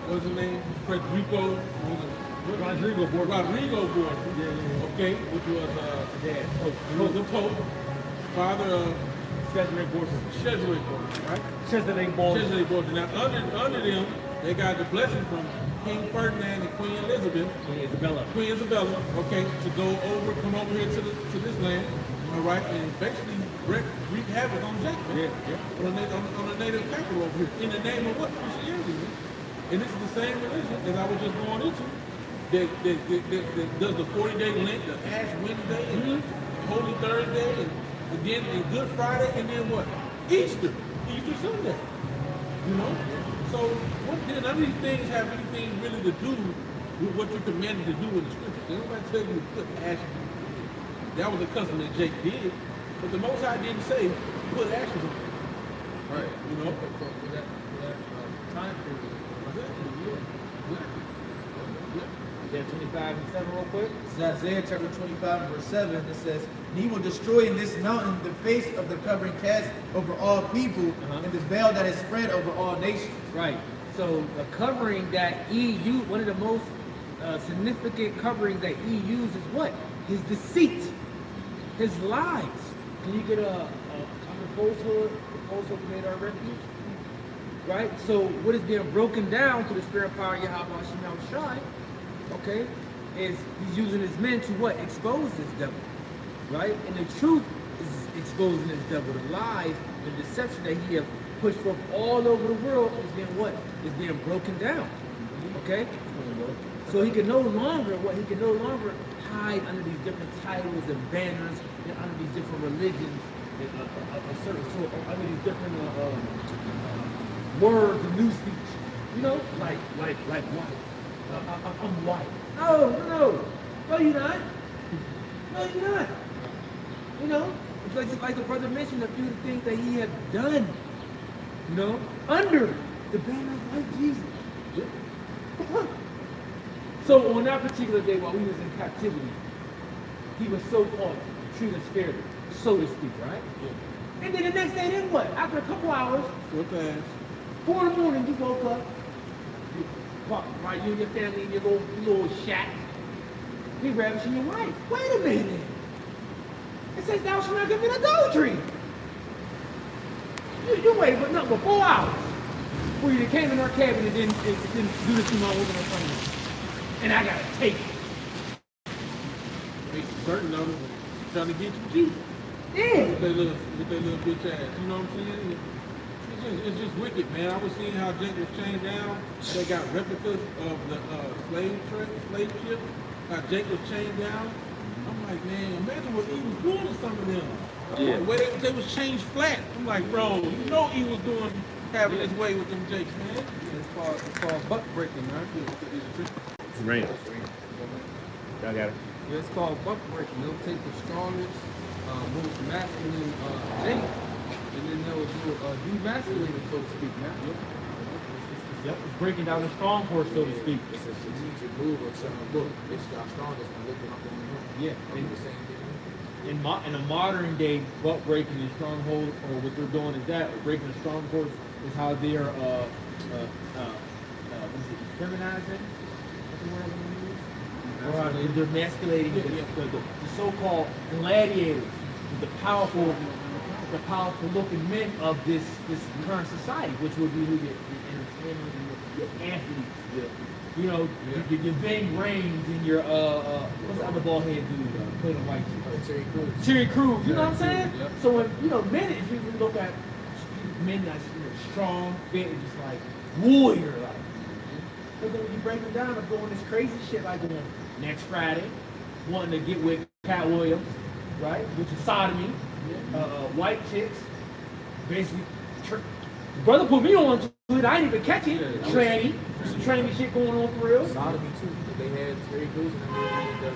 what's his name? Rodrigo Borgia. Yeah. Okay, which was Dad. he was the Pope, father of Cesare Borgia. Cesare Borgia, right? Cesare Borgia. Cesare Borgia. Now under them, they got the blessing from King Ferdinand and Queen Elizabeth. Queen Isabella, okay, to come over here to this land, all right, and basically wreak havoc on Jacob, on the native capital over here, in the name of what? Christianity, man. And this is the same religion that I was just going into, that does the 40-day Lent, the Ash Wednesday, and Holy Thursday, and again, and Good Friday, and then what? Easter Sunday, you know? So none of these things have anything really to do with what you're commanded to do in the scriptures. Nobody tell you to put ashes. That was a custom that Jake did, but the Most High didn't say put ashes on it. Right. You know? For that time period. Yeah, 25 and 7 real quick. This is Isaiah chapter 25, verse 7. It says, "And he will destroy in this mountain the face of the covering cast over all people, and the veil that is spread over all nations." Right. So the covering that he used, one of the most significant coverings that he used is what? His deceit, his lies. Can you get a falsehood? The falsehood made our refuge. Right. So what is being broken down to the spirit power of Yahweh Shem Shai? Okay, is he's using his men to what? Expose this devil, right? And the truth is exposing this devil. The lies, the deception that he has pushed forth all over the world is being what? Is being broken down. Okay? So he can no longer hide under these different titles and banners and under these different religions and a certain sort, under these different words of new speech. You know, like what? I'm white. No, you're not. No, you're not. You know, it's like the brother mentioned a few of the things that he had done, you know, under the banner of white Jesus. So on that particular day while we was in captivity, he was so-called treated fairly, so to speak, right? Yeah. And then the next day, then what? After a couple hours, 4 in the morning, you woke up, right, you and your family in your little shack. He ravishing your wife. Wait a minute. It says thou shalt not commit adultery. You waited but nothing but 4 hours. Before you came in our cabin and didn't do this thing all over my phone. And I gotta take it. Certain of them trying to get you cheap. Yeah. With their little bitch ass. You know what I'm saying? It's just wicked, man. I was seeing how Jake was chained down. They got replicas of the slave ship. How Jake was chained down. I'm like, man, imagine what he was doing to some of them. Yeah. The way they was changed flat. I'm like, bro, you know he was doing having his way with them Jakes, man. It's called buck breaking, man. It's raining. Y'all got it. Yeah, it's called buck breaking. They'll take the strongest, most masculine Jake, and then they'll do demasculated, so to speak, man. Yep, it's breaking down the strong horse, so to speak. It's a strategic move of saying, look, it's our strongest and looking up on him. Yeah. And the same thing. In a modern day, buck breaking and stronghold, or what they're doing is that, breaking the strong horse is how they're feminizing. What's the word I'm gonna use? Or they're emasculating the so-called gladiators, the powerful looking men of this current society, which would be your entertainers and your athletes, you know, your Ving Rhames and your what's the other ball head dude playing white Terry Crews, you know what I'm saying? Yep. So when men, if you look at men that's strong, fit, and just like warrior like. But then when you break them down, they're doing this crazy shit like going next Friday, wanting to get with Cat Williams, right? Which is sodomy, white chicks, basically. Brother put me on to it. I didn't even catch it. Tranny, some tranny shit going on for real. Sodomy too, because they had Terry Crews and then they ended up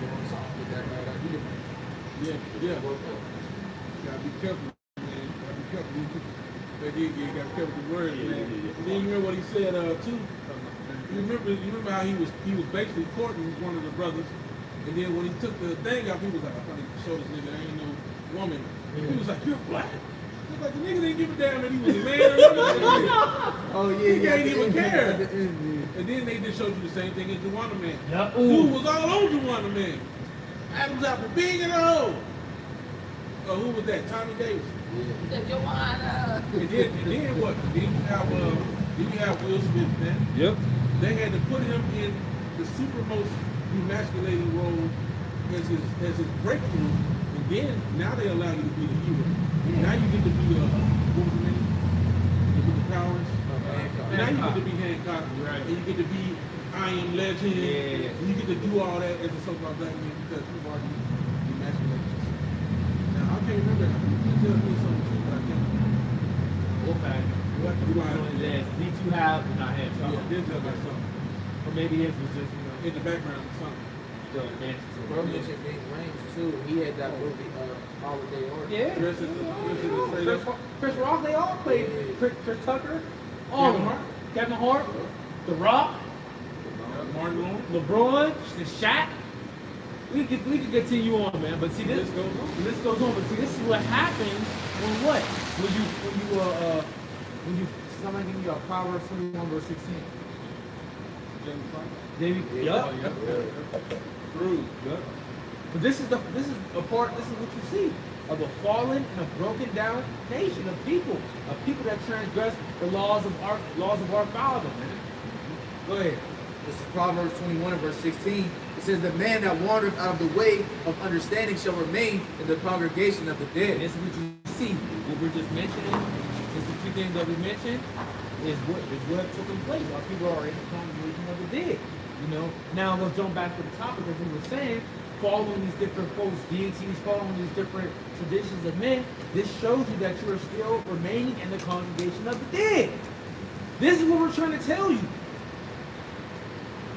doing something with that idea. Yeah. You gotta be careful, man. You gotta be careful. You gotta be careful with the words, man. And then you remember what he said too. You remember how he was basically courting one of the brothers, and then when he took the thing off, he was like, "I'm trying to show this nigga I ain't no woman." He was like, "You're black." Like the nigga didn't give a damn that he was a man or nothing. Oh yeah, He yeah. ain't even care. At the end, And then they just showed you the same thing as Juwanna Man. Yup. Dude was all on Juwanna Man. Adam's apple big in the hole. Oh, who was that? Tommy Davis. And then what? Then you have Will Smith, man. Yep. They had to put him in the super most emasculating role as his breakthrough, and then now they allow you to be the hero. Now you get to be what was the name? With the powers. Now you get to be Hancock, Right. and you get to be I Am Legend. Yeah. And you get to do all that as a so-called black man because you've already emasculated yourself. Now I can't remember. You tell me something too, but I can't. What fact? What the Who's doing his ass? Did you have not him? Yeah, Denzel got something Or maybe his was just in the background or something. still advanced. Bro mentioned Big Range too. He had that movie, Holiday Order. Yeah. Chris is straight up. Chris Rock, they all played. Yeah. Chris Tucker, all of Kevin them. Hart. Kevin Hart, The Rock, Martin Lawrence. LeBron, the Shaq. We could continue on, man. But see, this List goes on. the list goes on. But see, this is what happens when what? When you somebody give you a Proverbs 21 verse 16. Jamie Foxx. David, yup. True. But this is a part. This is what you see of a fallen and a broken down nation of people that transgress the laws of our Father. Man. Go ahead. This is Proverbs 21 and verse 16. It says, "The man that wandereth out of the way of understanding shall remain in the congregation of the And dead." this is what you see. What we're just mentioning is the two things that we mentioned is what took place while people are in the congregation of the dead. You know. Now let's jump back to the topic as we were saying. Following these different folks' deities, following these different traditions of men, this shows you that you are still remaining in the congregation of the dead. This is what we're trying to tell you.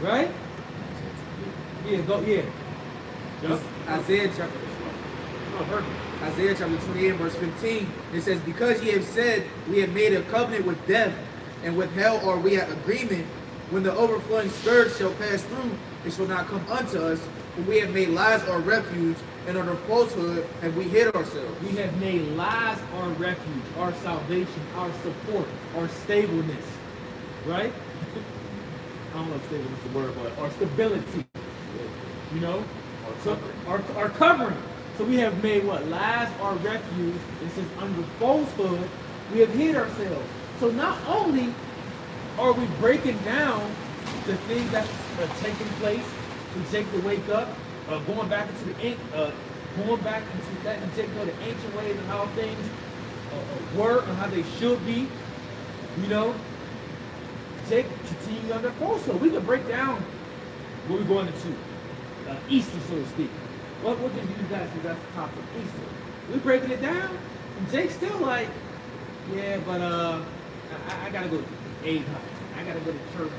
Right? Yeah, go, yeah. This is Isaiah chapter Oh, perfect. Isaiah chapter 28 verse 15. It says, "Because ye have said, we have made a covenant with death, and with hell are we at agreement, when the overflowing scourge shall pass through, it shall not come unto us, for we have made lies our refuge, and under falsehood have we hid ourselves." We have made lies our refuge, our salvation, our support, our stableness. Right? I don't know if stable is the word, but our stability. You know? So our covering. So we have made what? Lies our refuge. It says under falsehood, we have hid ourselves. So not only are we breaking down the things that are taking place, we take to wake up, going back into going back into that and taking the ancient ways of how things were and how they should be. You know, continue under falsehood. We can break down what we're going into Easter, so to speak. What did you guys do? That's the topic, Easter. We breaking it down, and Jake's still like, yeah, but I gotta go to aid house. I gotta go to church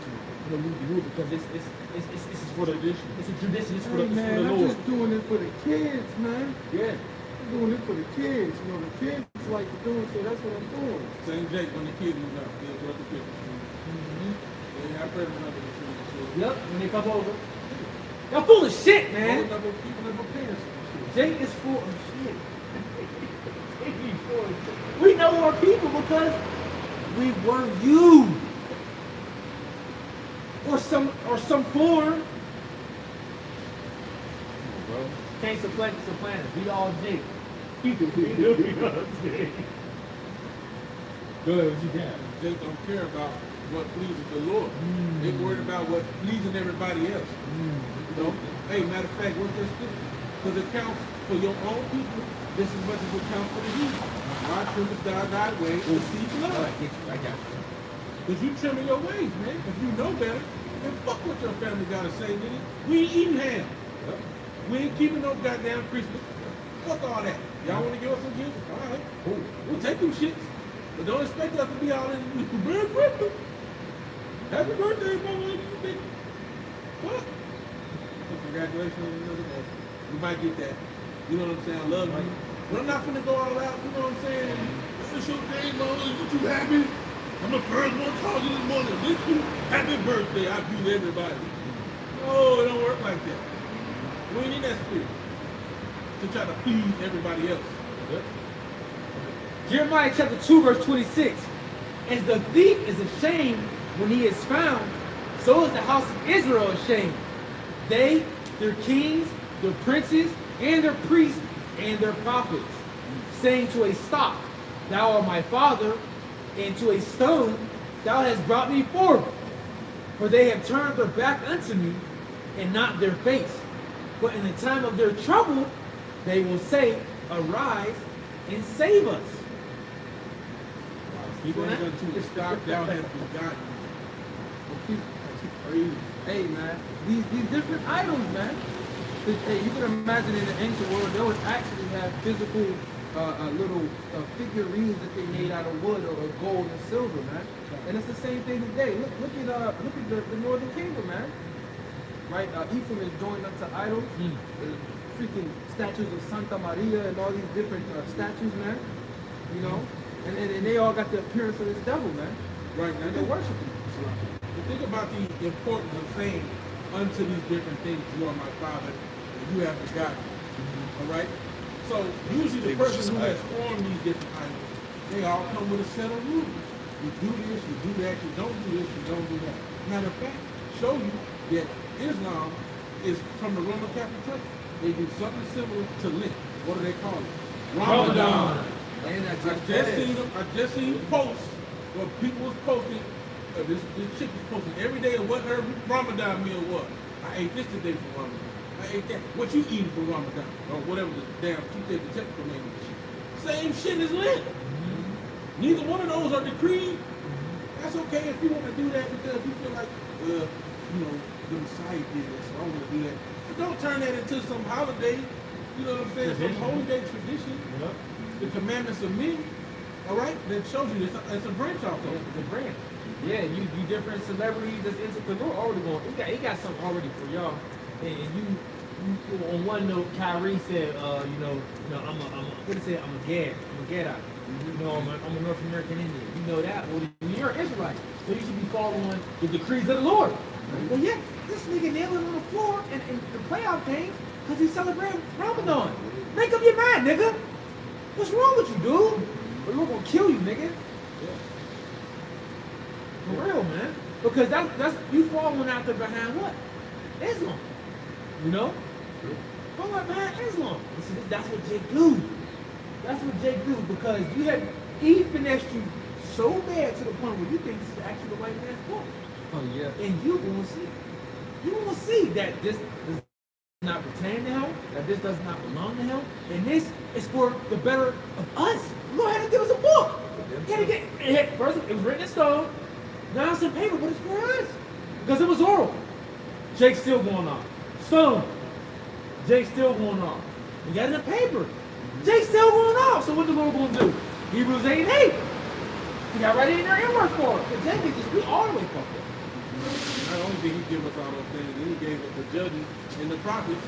and move because this is for the tradition. It's a tradition. It's for the I'm Lord. just doing it for the kids, man. Yeah. I'm doing it for the kids. You know, the kids like to do it, so that's what I'm doing. Same Jake when the kid was out. They brought the Christmas tree. They have presents under the tree and shit. Yep. When they come over, y'all full of shit, man. Holding up with people in my parents and shit. Jake is full of shit. Jake is full of shit. We know our people because we were you. Or some form. Bro. Can't supplant us. We all Jake. We all Jake. Go ahead, what you got? Jake don't care about what pleases the Lord. They worried about what pleasing everybody else. You know? Hey, matter of fact, what this do? Because it counts for your own people just as much as it counts for the heathen. Why trimmest thou thy way to see blood? I got you. Because you trimming your ways, man. If you know better, then fuck what your family got to say, nigga. We ain't eating ham. We ain't keeping no goddamn Christmas. Fuck all that. Y'all want to give us some gifts? All right. Cool. We'll take them shits. But don't expect us to be all in Merry Christmas. Happy birthday, mama. Fuck. So congratulations on another day. You might get that. You know what I'm saying? I love you. But I'm not finna go all out. You know what I'm saying? It's your day, mama. You too happy? I'm the first one calling this morning. Wish you happy birthday. I beat everybody. No, it don't work like that. We ain't in that spirit to try to please everybody else. Jeremiah chapter 2, verse 26. As the thief is ashamed when he is found, so is the house of Israel ashamed. They, their kings, their princes, and their priests, and their prophets, saying to a stock, Thou art my father, and to a stone, Thou hast brought me forth. For they have turned their back unto me, and not their face. But in the time of their trouble, they will say, Arise and save us. He went unto the stock thou hast begotten. Crazy. Hey man, these different idols, man. Hey, you can imagine in the ancient world they would actually have physical little figurines that they made out of wood or gold and silver, man. And it's the same thing today. Look at the northern kingdom, man. Right? Ephraim is joined up to idols. Freaking statues of Santa Maria and all these different statues, man. You know? And they all got the appearance of this devil, man. Right now, And they're worshiping. think about the importance of saying unto these different things, you are my father, and you have begotten. All right? So usually the person who has formed these different idols, they all come with a set of rules. You do this, you do that, you don't do this, you don't do that. Matter of fact, show you that Islam is from the Roman Catholic Church. They do something similar to Lent. What do they call it? Ramadan. And I just seen posts where people was posting, this chick was posting every day of what her Ramadan meal was. I ate this today for Ramadan. I ate that. What you eating for Ramadan? Or whatever the damn, she said the typical name of the shit. Same shit as Lent. Neither one of those are decreed. That's okay if you want to do that because you feel like, well, you know, the Messiah did this, so I want to do that. But don't turn that into some holiday, you know what I'm saying, some holy day tradition. Yep. The commandments of men, all right, that shows you it's a branch off of it. It's a brand. Yeah, you different celebrities that's into the Lord already going. He got something already for y'all. And you on one note, Kyrie said, I'm a Gadite. You know, I'm a North American Indian. You know that. Well, you're an Israelite, so you should be following the decrees of the Lord. Well, yeah, this nigga nailing on the floor in the playoff games because he's celebrating Ramadan. Make up your mind, nigga. What's wrong with you, dude? We're gonna kill you, nigga. For real, man. Because that's you following out there behind what? Islam. You know? Following behind Islam. That's what Jake do. That's what Jake do because he finessed you so bad to the point where you think this is actually the white man's book. Oh yeah. And you gonna see. You gonna see that this does not pertain to him, that this does not belong to him, and this is for the better of us. The Lord had to give us a book. First, it was written in stone. Now it's in paper, but it's for us. Because it was oral. Jake's still going off. Stone. Jake's still going off. We got it in paper. Jake's still going off. So what the Lord gonna do? Hebrews 8:8. He got right in there and worked for it. But Jake is just, we all the way fucked up. Not only did he give us all those things, then he gave us the judges and the prophets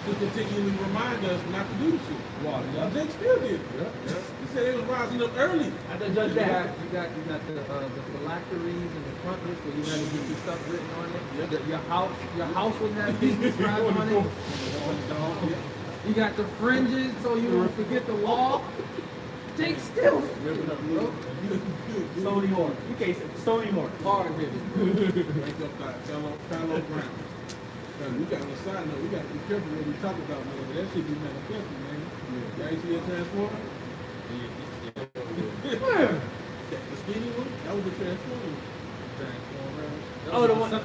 to continually remind us not to do the shit. Wow, And Jake still did. He said they was rising up early. I done judge that. You got the phylacteries and the frontlets where you had to get your stuff written on it. Yep. Your house would have things described on it. You got the fringes so you don't forget the wall. Jake still. Stony Moore. You can't say Stony Moore. Hard hit. Wake up that fallow ground. We got on the side note, we got to be careful what we talk about, man. But that shit be manifesting, man. Y'all ain't see that Transformer? Where? The skinny one? That was the Transformer. Oh, the one. Yeah.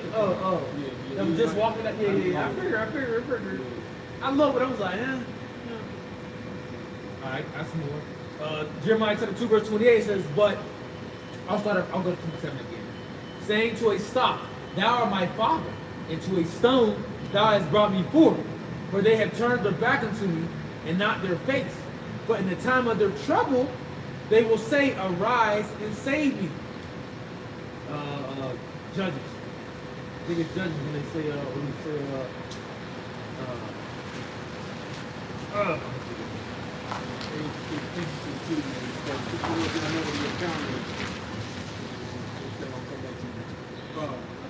That was just walking up. Yeah. I figured. I love it. I was like, All right, that's more. Jeremiah chapter 2, verse 28 says, but I'll go to 27 again. Saying to a stock, Thou art my father, and to a stone, Thou hast brought me forth. For they have turned their back unto me, and not their face. But in the time of their trouble, they will say, Arise and save me. Judges. I think it's Judges when they say, I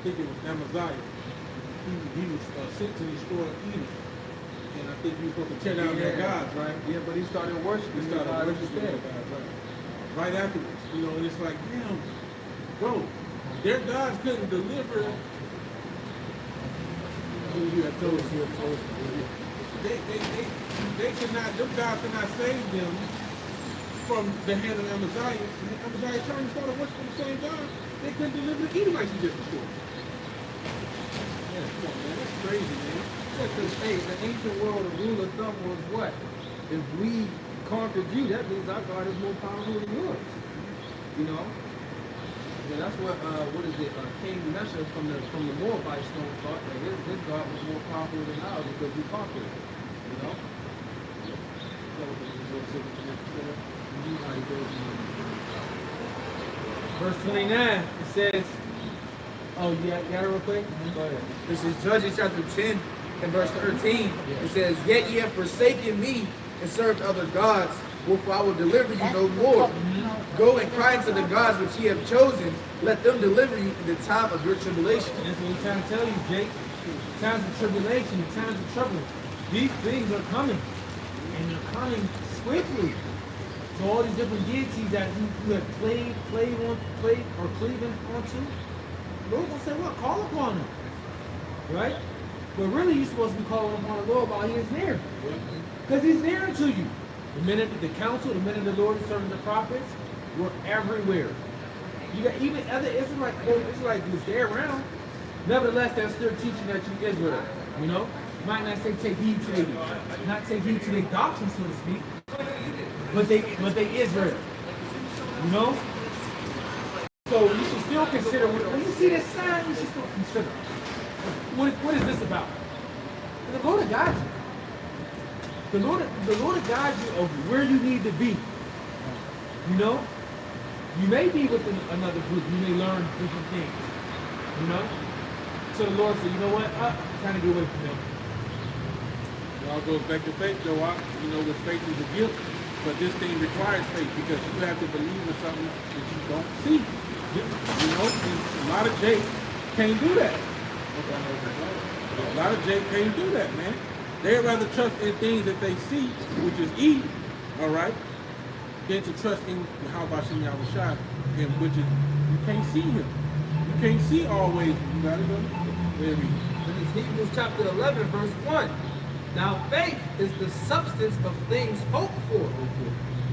think it was Amaziah. He was sent to destroy Edom. And I think he was supposed to tear down their gods, right? Yeah, but he started worshiping. He started worshiping their instead. gods, right? right afterwards. You know, and it's like, damn, bro, their gods couldn't deliver. You have told us, they could not, them gods could not save them from the hand of Amaziah. And Amaziah turned and started worshiping the same God. They couldn't deliver the Edomites he did before. Yeah, come on, man, that's crazy, man. Because, hey, the ancient world, the rule of thumb was what? If we conquered you, that means our God is more powerful than yours. You know? And that's what is it? King Mesha from the Moabite stone thought that his God was more powerful than ours because we conquered it. You know? Verse 29, it says, oh, you got it real quick? Go ahead. This is Judges chapter 10 and verse 13. It says, "Yet ye have forsaken me and served other gods, wherefore I will deliver you no more. Go and cry unto the gods which ye have chosen, let them deliver you in the time of your tribulation." That's what we're trying to tell you, Jake. Times of tribulation, times of trouble. These things are coming. And they're coming swiftly. So all these different deities that you have played or cleaving onto, the Lord gonna say, what? Call upon them. Right? But really you're supposed to be calling upon the Lord while he is near. Because he's near to you. The minute the council, the minute the Lord is serving the prophets, we're everywhere. You got even other Israelites who's there around. Nevertheless, they're still teaching that you Israel. You know? Might not say take heed to not take heed to their doctrine, so to speak. But they Israel. You know? So you should still consider when you see this sign, you should still consider. What is this about? The Lord guides you. The Lord guides you of where you need to be. You know? You may be with another group, you may learn different things. You know? So the Lord said, you know what? I'm trying to get away from them. It all goes back to faith, though. You know, with faith is a gift, but this thing requires faith because you have to believe in something that you don't see. You know, and a lot of Jake can't do that. A lot of Jake can't do that, man. They'd rather trust in things that they see, which is E, all right, than to trust in how about Shem Yahushua, and which is you can't see him. You can't see always. You got it, brother? There we go. It's Hebrews chapter 11, verse 1. Now faith is the substance of things hoped for,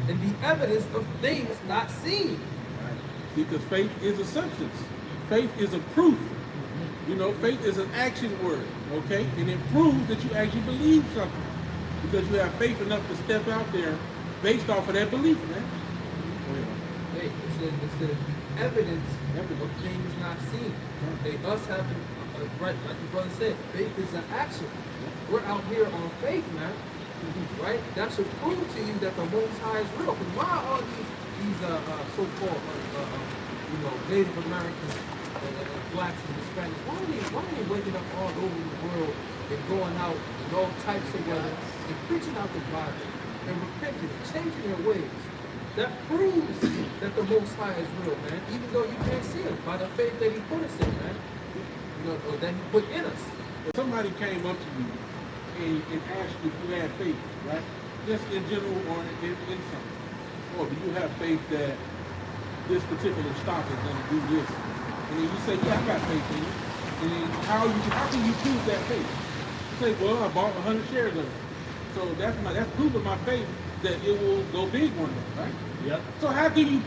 and the evidence of things not seen. Right. Because faith is a substance. Faith is a proof. You know, faith is an action word, okay? And it proves that you actually believe something. Because you have faith enough to step out there based off of that belief, man. Hey, it says the evidence of things not seen. Hey, us having, right, like the brother said, faith is an action. We're out here on faith, man. Right? That should prove to you that the Most High is real. Because why are these so-called, Native Americans and blacks and Hispanics, why are they waking up all over the world and going out in all types of weather and preaching out the Bible and repenting, changing their ways? That proves that the Most High is real, man. Even though you can't see him by the faith that he put us in, man. You know, or that he put in us. If somebody came up to you and asked you if you had faith, right? Just in general or in something. Or do you have faith that this particular stock is going to do this? And then you say, yeah, I got faith in it. And then how can you prove that faith? You say, well, I bought 100 shares of it. So that's proving my faith that it will go big one day, right? Yep. So how can you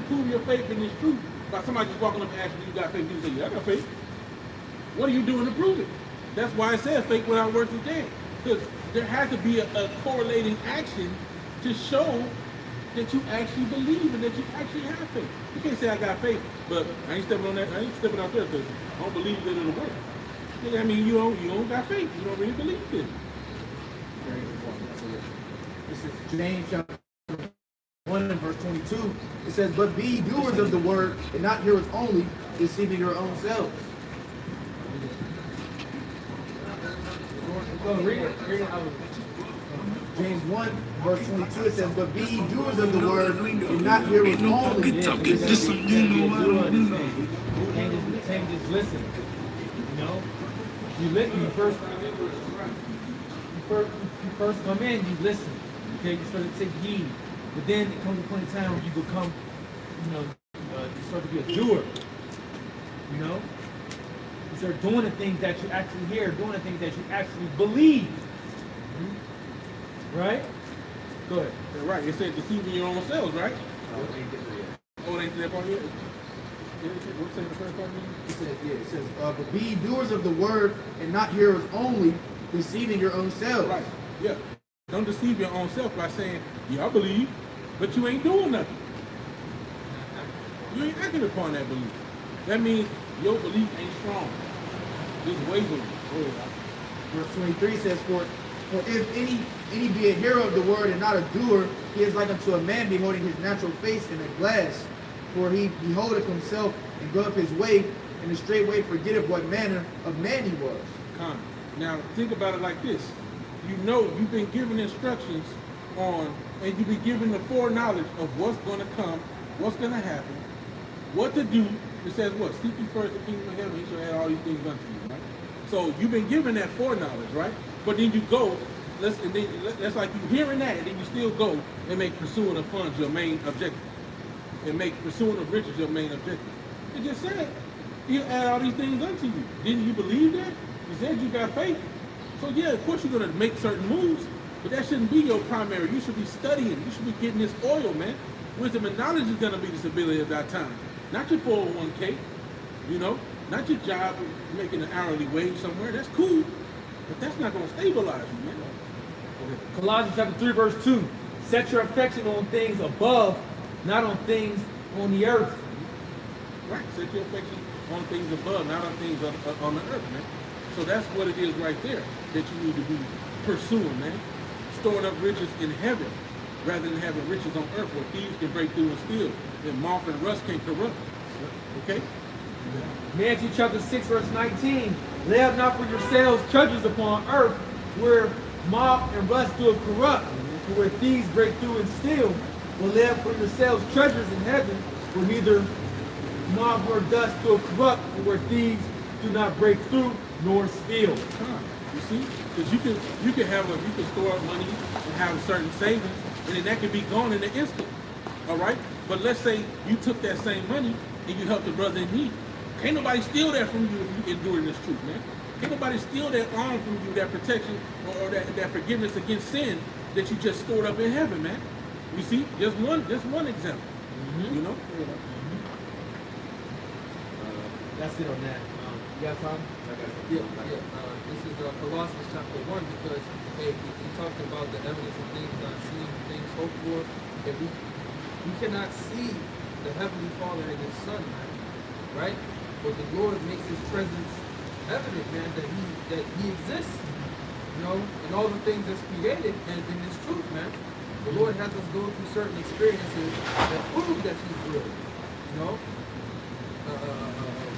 prove your faith in this truth by somebody just walking up and asking you got faith? You say, yeah, I got faith. What are you doing to prove it? That's why it says faith without works is dead. Because there has to be a correlating action to show that you actually believe and that you actually have faith. You can't say I got faith, but I ain't stepping on that. I ain't stepping out there because I don't believe that it'll work. Yeah, I mean, you don't got faith. You don't really believe it. This is James chapter 1 and verse 22. It says, "But be doers of the word, and not hearers only, deceiving your own selves." Go read it. James 1, verse 22, it says, "But be doers of the word, and not hearers only." You can't just listen. You know? You listen, you first come in, you listen. Okay, you're supposed to take heed. But then it comes a point in time where you become, you start to be a doer. You know? You start doing the things that you actually hear, doing the things that you actually believe. Right? Go ahead. Yeah, right. It said deceiving your own selves, right? Oh, it ain't different yet. Oh, it ain't that part yet? What's saying the first part again? It says, but be ye doers of the word and not hearers only, deceiving your own selves. Right. Yeah. Don't deceive your own self by saying, yeah, I believe, but you ain't doing nothing. You ain't acting upon that belief. That means your belief ain't strong. It's wavering. Verse 23 says, For if any be a hearer of the word and not a doer, he is like unto a man beholding his natural face in a glass. For he beholdeth himself and goeth his way, and the straight way forgetteth what manner of man he was. Come. Now, think about it like this. You know you've been given instructions on, and you've been given the foreknowledge of what's going to come, what's going to happen, what to do. It says what? Seek ye first the kingdom of heaven, he shall add all these things unto you, right? So you've been given that foreknowledge, right? But then you go, that's like you hearing that, and then you still go and make pursuing of funds your main objective. And make pursuing of riches your main objective. It just said, he'll add all these things unto you. Didn't you believe that? You said you got faith. So yeah, of course you're going to make certain moves, but that shouldn't be your primary. You should be studying. You should be getting this oil, man. Wisdom and knowledge is going to be the stability of that time. Not your 401k, not your job making an hourly wage somewhere. That's cool, but that's not going to stabilize you, man. Colossians chapter 3, verse 2. Set your affection on things above, not on things on the earth. Right, set your affection on things above, not on things on the earth, man. So that's what it is right there that you need to be pursuing, man. Storing up riches in heaven rather than having riches on earth where thieves can break through and steal and moth and rust can corrupt. Okay? Matthew chapter 6, verse 19. Lay up not for yourselves treasures upon earth where moth and rust do corrupt, and where thieves break through and steal. But lay up for yourselves treasures in heaven where neither moth nor dust do corrupt, and where thieves do not break through nor steal. You see? Because you can store up money and have certain savings, and then that can be gone in an instant. All right? But let's say you took that same money and you helped a brother in need. Can't nobody steal that from you if you endure this truth, man. Can't nobody steal that arm from you, that protection or that forgiveness against sin that you just stored up in heaven, man. You see? Just one example. That's it on that. You got something? Yeah. This is Colossians chapter 1 because we talked about the evidence of things not seen, things hoped for. If we cannot see the Heavenly Father and His Son, man, right? But the Lord makes His presence evident, man, that He exists, and all the things that's created and in His truth, man. The Lord has us go through certain experiences that prove that He's real,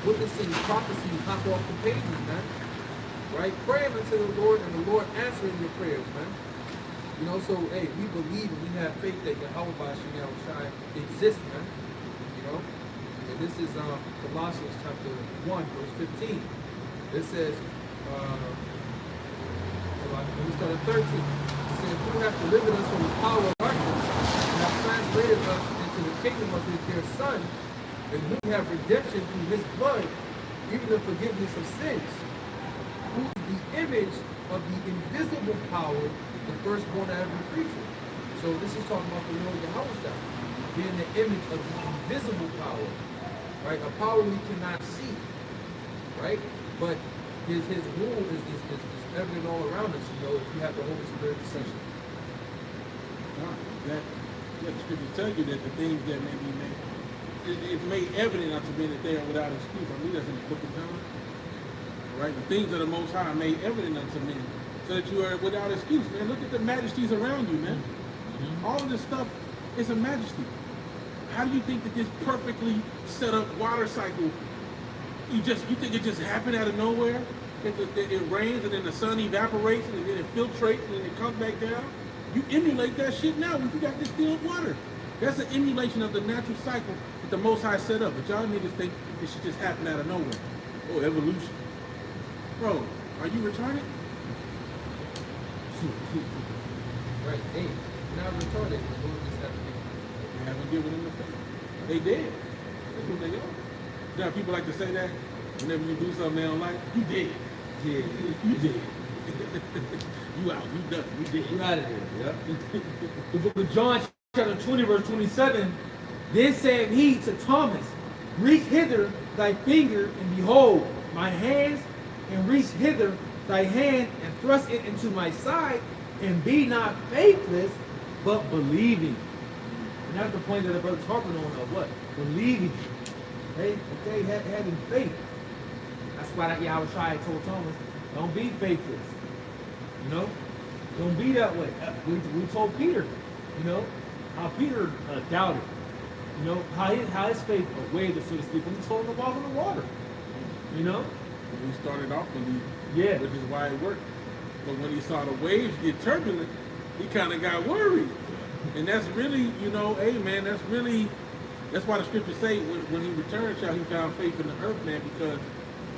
witnessing prophecy hop off the pages, man. Right? Praying unto the Lord and the Lord answering your prayers, man. So hey, we believe and we have faith that Yahweh Bashim Yahushai exists, man. And this is Colossians chapter 1, verse 15. It says, let me start at 13. It says, who have delivered us from the power of darkness and have translated us into the kingdom of His dear Son, and who have redemption through His blood, even the forgiveness of sins, who is the image of the invisible power, the firstborn of every creature. So this is talking about the Lord Yahweh, being the image of the invisible power, right? A power we cannot see, right? But his rule is evident all around us, if you have the Holy Spirit essentially. The scriptures tell you that the things that may be made, it's made evident unto men that they are without excuse. I read that in the book of John. Right? The things of the Most High are made evident unto men so that you are without excuse, man. Look at the majesties around you, man. All of this stuff is a majesty. How do you think that this perfectly set up water cycle, you think it just happened out of nowhere? It rains and then the sun evaporates and then it filtrates and then it comes back down? You emulate that shit now when you got distilled water. That's an emulation of the natural cycle that the Most High set up. But y'all niggas think it should just happen out of nowhere. Oh, evolution. Bro, are you retarded? Right, hey, not retarded. The Lord just have to haven't given them the faith. They dead. That's what they are. Now people like to say that whenever you do something they don't like, you dead. Yeah. You dead. You out. You done. You dead. You out of there. Yeah. The book of John, chapter 20, verse 27. Then said he to Thomas, reach hither thy finger, and behold my hands, and reach hither thy hand, and thrust it into my side, and be not faithless, but believing. And that's the point that the brother's harping on of what? Believing. Okay, having faith. That's why that Yahweh told Thomas, don't be faithless. You know? Don't be that way. We told Peter, you know, how Peter doubted. You know, how his faith wavered, so to speak, when he told him to walk on the water. You know? He started off believing. Yeah. Which is why it worked. But when he saw the waves get turbulent, he kind of got worried. And that's really, you know, hey man, that's why the scriptures say when he returned, shall he found faith in the earth, man, because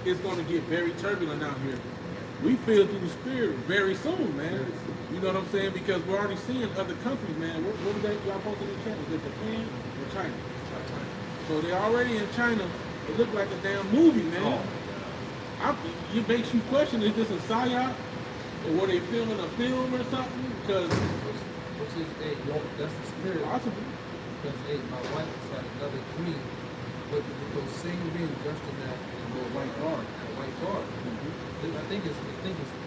it's going to get very turbulent out here. We feel through the spirit very soon, man. You know what I'm saying? Because we're already seeing other countries, man. What are they, y'all posted in the chat? Is it Japan or China? So they're already in China. It looked like a damn movie, man. It makes you question, is this a psyop? Or were they filming a film or something? Because Which is, hey, that's the spirit. possibly. Because, hey, my wife has had another dream with those same men dressed in that white guard. That white guard. I think it's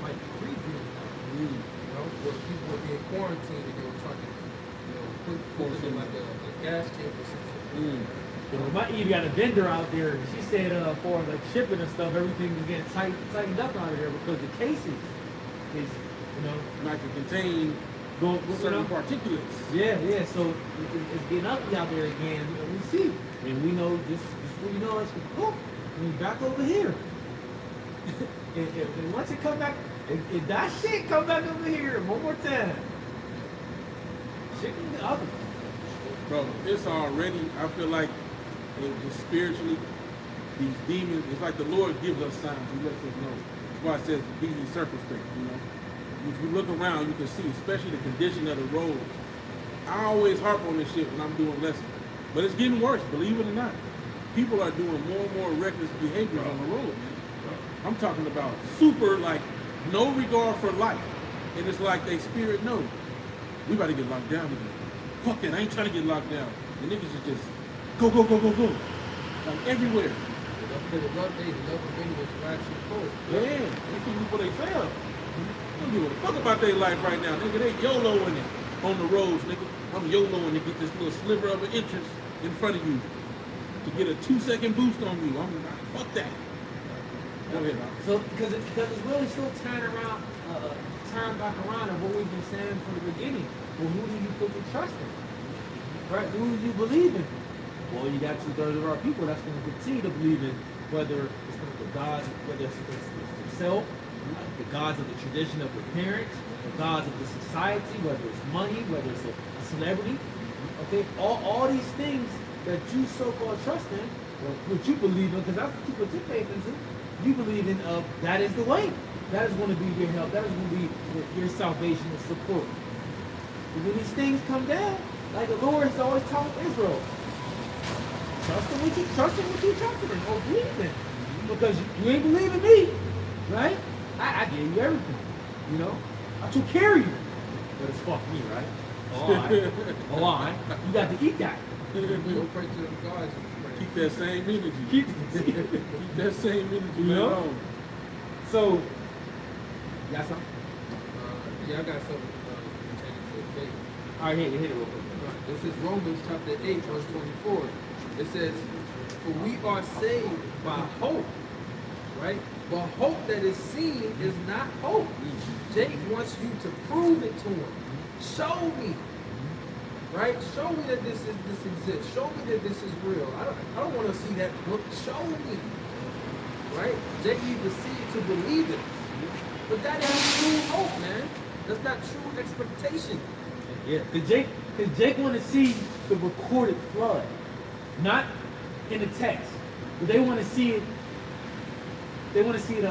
might be 3 dreams now. You know, where people were being quarantined and they were trying to, you know, put them in like a gas chamber or something. You know, my Eve got a vendor out there. She said for like shipping and stuff, everything is getting tightened up out of there because the cases is, you know, Not to contain certain particulates. Yeah. So it's getting ugly out there again. We see, and we know this. Before you know, it's we back over here. and once it come back, if that shit come back over here one more time, shit can get ugly. Bro, it's already, I feel like just spiritually, these demons, it's like the Lord gives us signs. He lets us know. That's why it says be ye circumspect, you know. If you look around, you can see, especially the condition of the roads. I always harp on this shit when I'm doing lessons. But it's getting worse, believe it or not. People are doing more and more reckless behaviors on the road, man. I'm talking about super, like, no regard for life. And it's like they spirit know. We about to get locked down again. Fuck that, I ain't trying to get locked down. The niggas is just go. Like everywhere. They love the videos of actually cold. Yeah, they people for themselves. They don't give a fuck about their life right now, nigga. They YOLOing it on the roads, nigga. I'm YOLOing to get this little sliver of an entrance in front of you to get a 2-second boost on you. Fuck that. Go ahead, Doc. So because it's really still turning back around of what we've been saying from the beginning. Well, who do you put your trust in? Right? Who do you believe in? Well, you got 2/3 of our people that's going to continue to believe in whether it's the gods, whether it's themselves, the gods of the tradition of their parents, the gods of the society, whether it's money, whether it's a celebrity. Okay, all these things that you so-called trust in, or what you believe in, because that's what you put your faith into. You believe in that is the way. That is going to be your help. That is going to be your salvation and support. But when these things come down, like the Lord has always taught Israel, trust in what you trusted in, or believe in. Because you ain't believing me, right? I gave you everything. You know? I took care of you. But it's fuck me, right? Oh, I. You got to eat that. Don't pray to them gods. Keep that same energy. Keep that same energy, You know? man. So, you got something? Yeah, I got something pertaining to the faith. All right, hit it real quick. Right. This is Romans chapter 8, verse 24. It says, for we are saved by hope, right? But hope that is seen is not hope. Jake wants you to prove it to him. Show me, right? Show me that this exists. Show me that this is real. I don't want to see that book. Show me, right? Jake needs to see it to believe it. But that ain't true hope, man. That's not true expectation. Yeah, because Jake want to see the recorded flood, not in the text. But they want to see it. They want to see it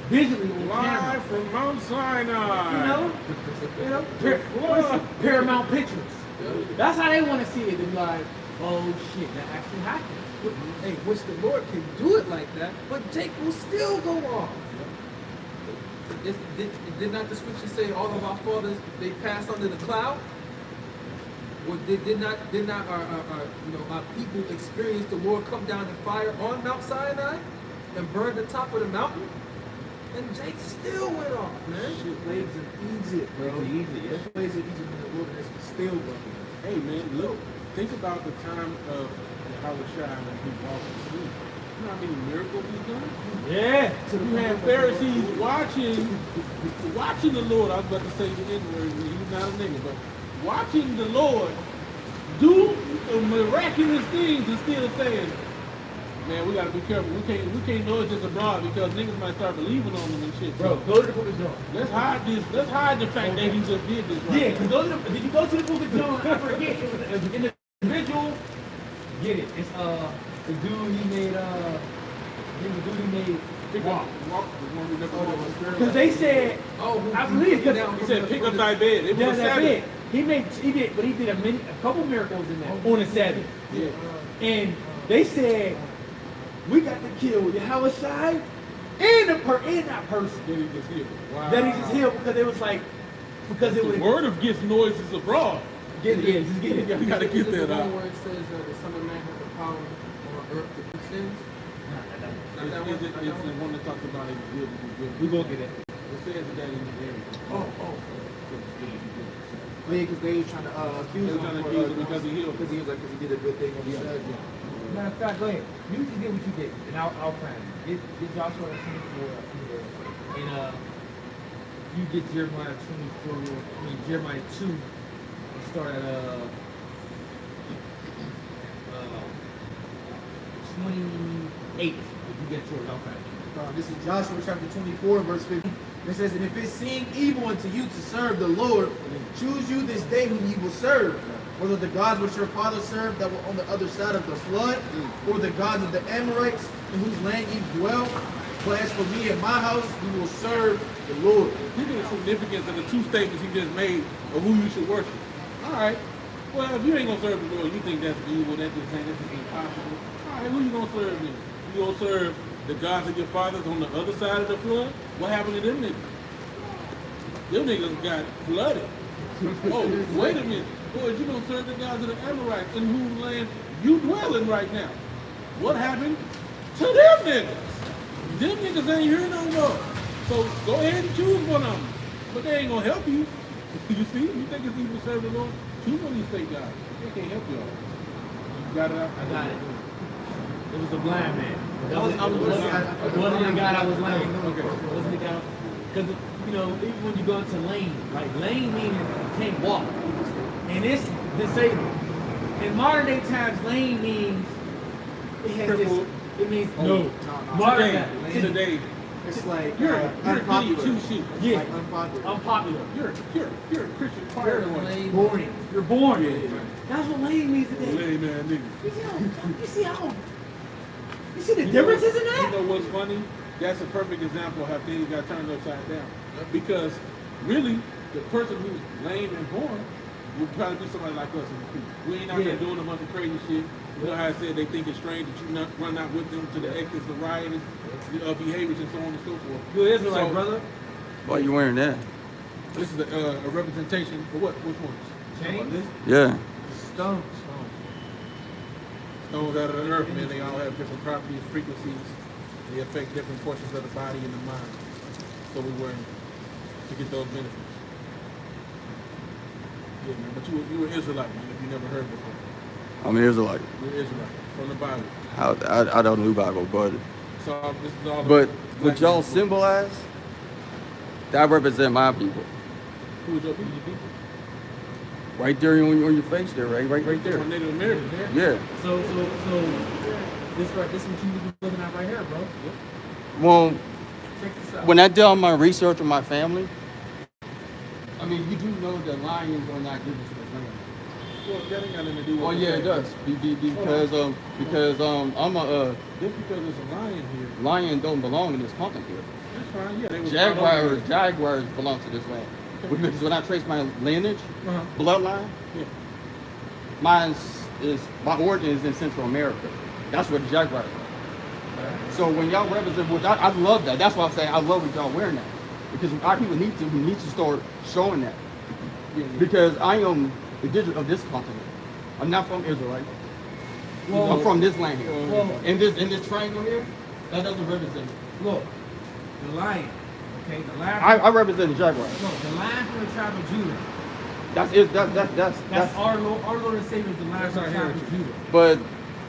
visually on camera. Live from Mount Sinai. You know, Paramount Pictures. That's how they want to see it. They're like, oh shit, that actually happened. Hey, which the Lord can do it like that, but Jake will still go off. Did not the scripture say all of our fathers they passed under the cloud? Or did not our people experience the Lord come down in fire on Mount Sinai and burn the top of the mountain? And Jake still went off, man. Shit, plagues in Egypt, bro. Plagues in Egypt in the wilderness was still bugging. Hey man, look, think about the time of Howard Shai when he walked the sea. You know how many miracles he's done? Yeah. You had Pharisees watching the Lord. I was about to say the N-word, he's not a nigga, but watching the Lord do miraculous things and still saying, man, we gotta be careful. We can't know it's just abroad because niggas might start believing on them and shit. Bro, go to the book of John. Let's hide this. Let's hide the fact that he just did this. Right Yeah, now. because did you go to the book of John? I forget. It was an individual. Get it. It's the dude he made walk. Because they said, I believe because He said, pick up thy bed. It was a that Sabbath. bed. He did a couple miracles in there on the Sabbath. Yeah. And they said, we got to kill Yahweh Shai and that person. Then he just healed. Wow. That he just healed because it was like, because it The was. word of gets noises abroad. Get it, just get it. You gotta get that out. Where it says the Son of Man has the power on earth to do sins. Not that one. It's the one that talks about it good to be good. We gonna get it. It says that in the area. Oh. Oh yeah, because they was trying to accuse They him were trying to for, accuse him because he healed. because he did a good thing on the Sabbath. Matter of fact, go ahead. You just get what you get, and I'll find it. Get Joshua 24, and you get Jeremiah 24. Jeremiah 2. Let's start at 28. If you get yours, I'll find it. This is Joshua chapter 24, verse 15. It says, and if it seem evil unto you to serve the Lord, choose you this day whom ye will serve, whether the gods which your fathers served that were on the other side of the flood, or the gods of the Amorites in whose land ye dwell. But as for me and my house, we will serve the Lord. Look at the significance of the two statements he just made of who you should worship. All right. Well, if you ain't gonna serve the Lord, you think that's evil, that's just saying that's impossible. All right, who you gonna serve then? You gonna serve the gods of your fathers on the other side of the flood? What happened to them niggas? Them niggas got flooded. Oh, wait a minute. Boy, you gonna serve the gods of the Amorites in whose land you dwell in right now. What happened to them niggas? Them niggas ain't here no more. So go ahead and choose one of them. But they ain't gonna help you. You see? You think it's evil to serve the Lord? Choose one of these fake guys. They can't help you all. You got it out? I got it. It was a blind man. I was gonna say, It wasn't the guy that was lame. Okay. It wasn't the guy. Because, you know, even when you go into lame, like lame meaning you can't walk. And it's disabled. In modern day times, lame means it has Crippled. this. It means No. Modern Today. It's like You're unpopular. two sheep. Yeah. Like unpopular. Unpopular. You're a Christian You're choir a one. lame. Boring. You're born. Yeah. That's what lame means today. Lame man nigga. You see the differences in You that? know what's funny? That's a perfect example of how things got turned upside down. Because really, the person who's lame and born would probably be somebody like us in the people. We ain't out there doing a bunch of crazy shit. You know how I said they think it's strange that you not run out with them to the exits of riotous behaviors and so on and so forth. You Israelite, So- brother. Why you wearing that? This is a representation for what? Which ones? Chains? Yeah. Stone. Stones out of the earth, man. They all have different properties, frequencies. They affect different portions of the body and the mind. So we wear them to get those benefits. Yeah, man. But you were Israelite, man. If you never heard before, I'm an Israelite. you're Israelite from the Bible. I don't know Bible, but So this is all. but black what y'all man's book. symbolize, that represent my people. Who is your people? Right there on your face there, right there. From Native American. Yeah. So this what you looking at right here, bro. Well, Check this out. when I did all my research on my family, I mean, you do know that lions are not given to the land. Well, that ain't got nothing to do with. oh the yeah, fact it does. Because I'm a Just because there's a lion here, lion don't belong in this continent here. that's fine. Yeah, they was brought over Jaguars belong to this land. Because when I trace my lineage, here. bloodline, Yeah. my origin is in Central America. That's where the Jaguar is. So when y'all represent, which I love that. That's why I'm saying I love what y'all wearing that, because our people need to start showing that. Because I am indigenous of this continent. I'm not from Israel. Well, I'm from this land here. well, And this triangle here, that doesn't represent me. look, the lion, okay, the lion. I represent the Jaguar. Look, the lion from the tribe of Judah. That's Our Lord and Savior is the lion from the tribe of Judah. But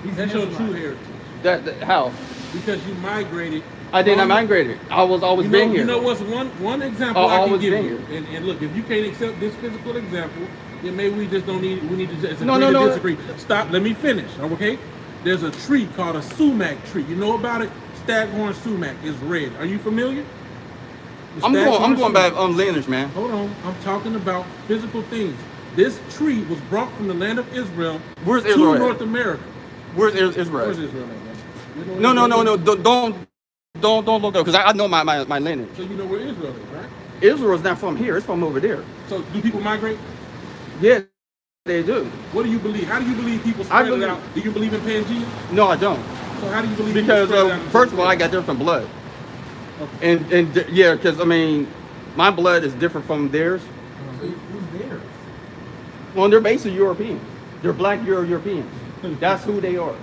That's your true heritage. that how? Because you migrated. I didn't from- migrate. I was always You know, been here. you know what's one example I've I can always give been you. And look, if you can't accept this physical example, then maybe we just don't need. We need to just agree No. to disagree. Stop. Let me finish. Okay. There's a tree called a sumac tree. You know about it? Staghorn sumac is red. Are you familiar? The I'm staghorn going sumac. back lineage, man. Hold on. I'm talking about physical things. This tree was brought from the land of Israel Where's to Israel at? North America. Where's Israel? Where's Israel at, man? No. Don't look up, because I know my lineage. So you know where Israel is, right? Israel's not from here. It's from over there. So do people migrate? Yeah, they do. What do you believe? How do you believe people I spread it believe- out? Do you believe in Pangea? No, I don't. So how do you believe Because people spread it out? first of all, I got different blood, and yeah, because I mean, my blood is different from theirs. So who's there? Well, they're basically Europeans. They're black Europeans. That's who they are. All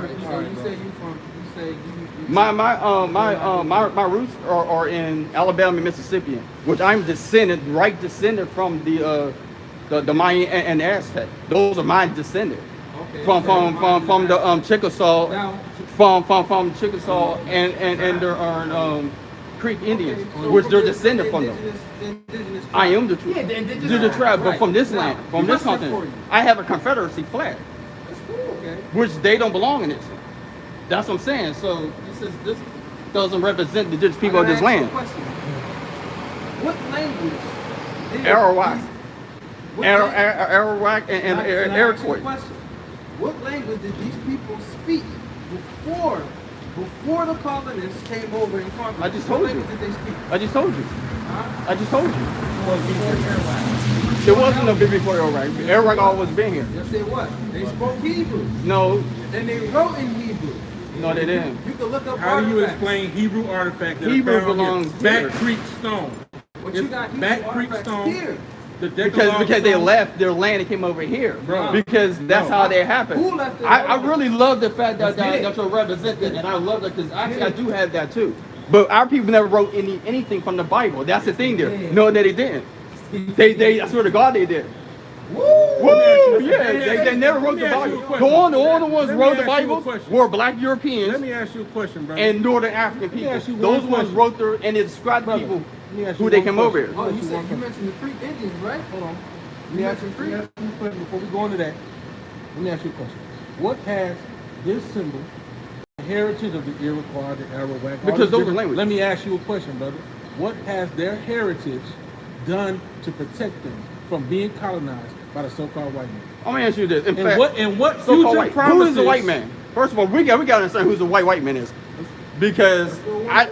right, so you say you from, you say you. My roots are in Alabama, Mississippi, which I'm direct descendant from the Mayan and the Aztec. Those are my descendants. Okay. From the Chickasaw, Now, from Chickasaw and their Creek Indians, okay, so which they're the descended from them. indigenous I am the Yeah, the indigenous they're the tribe, but Right. from this Now, land, from this question for continent. you. I have a Confederacy flag, That's cool, okay. which they don't belong in it. That's what I'm saying. So this doesn't represent the indigenous people of this land. What language? did Arawak. these- what lang- Arawak and Can I ask you a Iroquois. question? What language did these people speak before the colonists came over and conquered? I just What told you. language did they speak? I just told you. Huh? I just told you. Arawak. There wasn't no big before Arawak. Arawak always been here. Yes, they what? They spoke Hebrew. No, And they wrote in Hebrew. no, they didn't. You can look up How do you artifacts. explain Hebrew artifacts that Hebrew are found belongs here? here. Back Creek Stone. But you got Hebrew Back Creek artifacts Stone. here. The Because Decalogue they Stone. left their land and came over here, Bro. because that's No. how they happened. Who left their I land? really love the fact that Let's get it. you're represented, and I love that because actually I do have that too. But our people never wrote anything from the Bible. That's the thing there. No, that they didn't. They I swear to God they did. Woo! Woo! Yeah, they never wrote the Let me ask you Bible. a question. All the ones Let who me wrote the ask you a Bible question. were black Let Europeans me ask you a question, brother. and Northern African me people. ask you one Those ones question. wrote their and it described Brother, people let me ask who you they one came over question. here. Oh, you mentioned the Creek Indians, right? Hold on. You mentioned Creek. Let me ask you a question before we go into that. Let me ask you a question. What has this symbol, the heritage of the Iroquois, the Arawak, all Because these those are different- languages. Let me ask you a question, brother. What has their heritage done to protect them from being colonized by the so-called white man? I'm gonna ask you this. In And fact, what so-called future white. Who promises? is the white man? First of all, we got to understand who the white man is, because I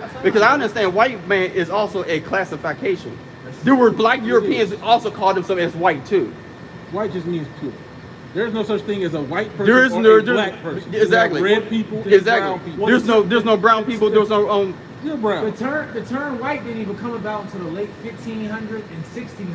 understand white man is also a classification. There were black Europeans who also called themselves as white too. White just means pure. There's no such thing as a white person There is or no a black person. You exactly have red people, and exactly. brown people. There's no brown people. There's no You're brown. The term white didn't even come about until the late 1500s and 1600s.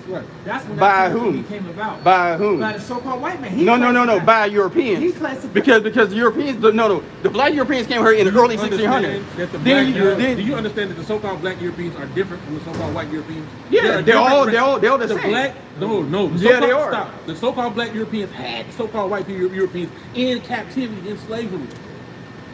Right. That's when By that term whom? really came about. By whom? By the so-called white man. He No, classified- by Europeans. He classified- Because the Europeans, the black Europeans came here in the early 1600s. That the Then black you, do you understand that the so-called black Europeans are different from the so-called white Europeans? Yeah, they're all the same. Black, no. The Yeah, they so-called- are. Stop. The so-called black Europeans had so-called white Europeans in captivity, in slavery.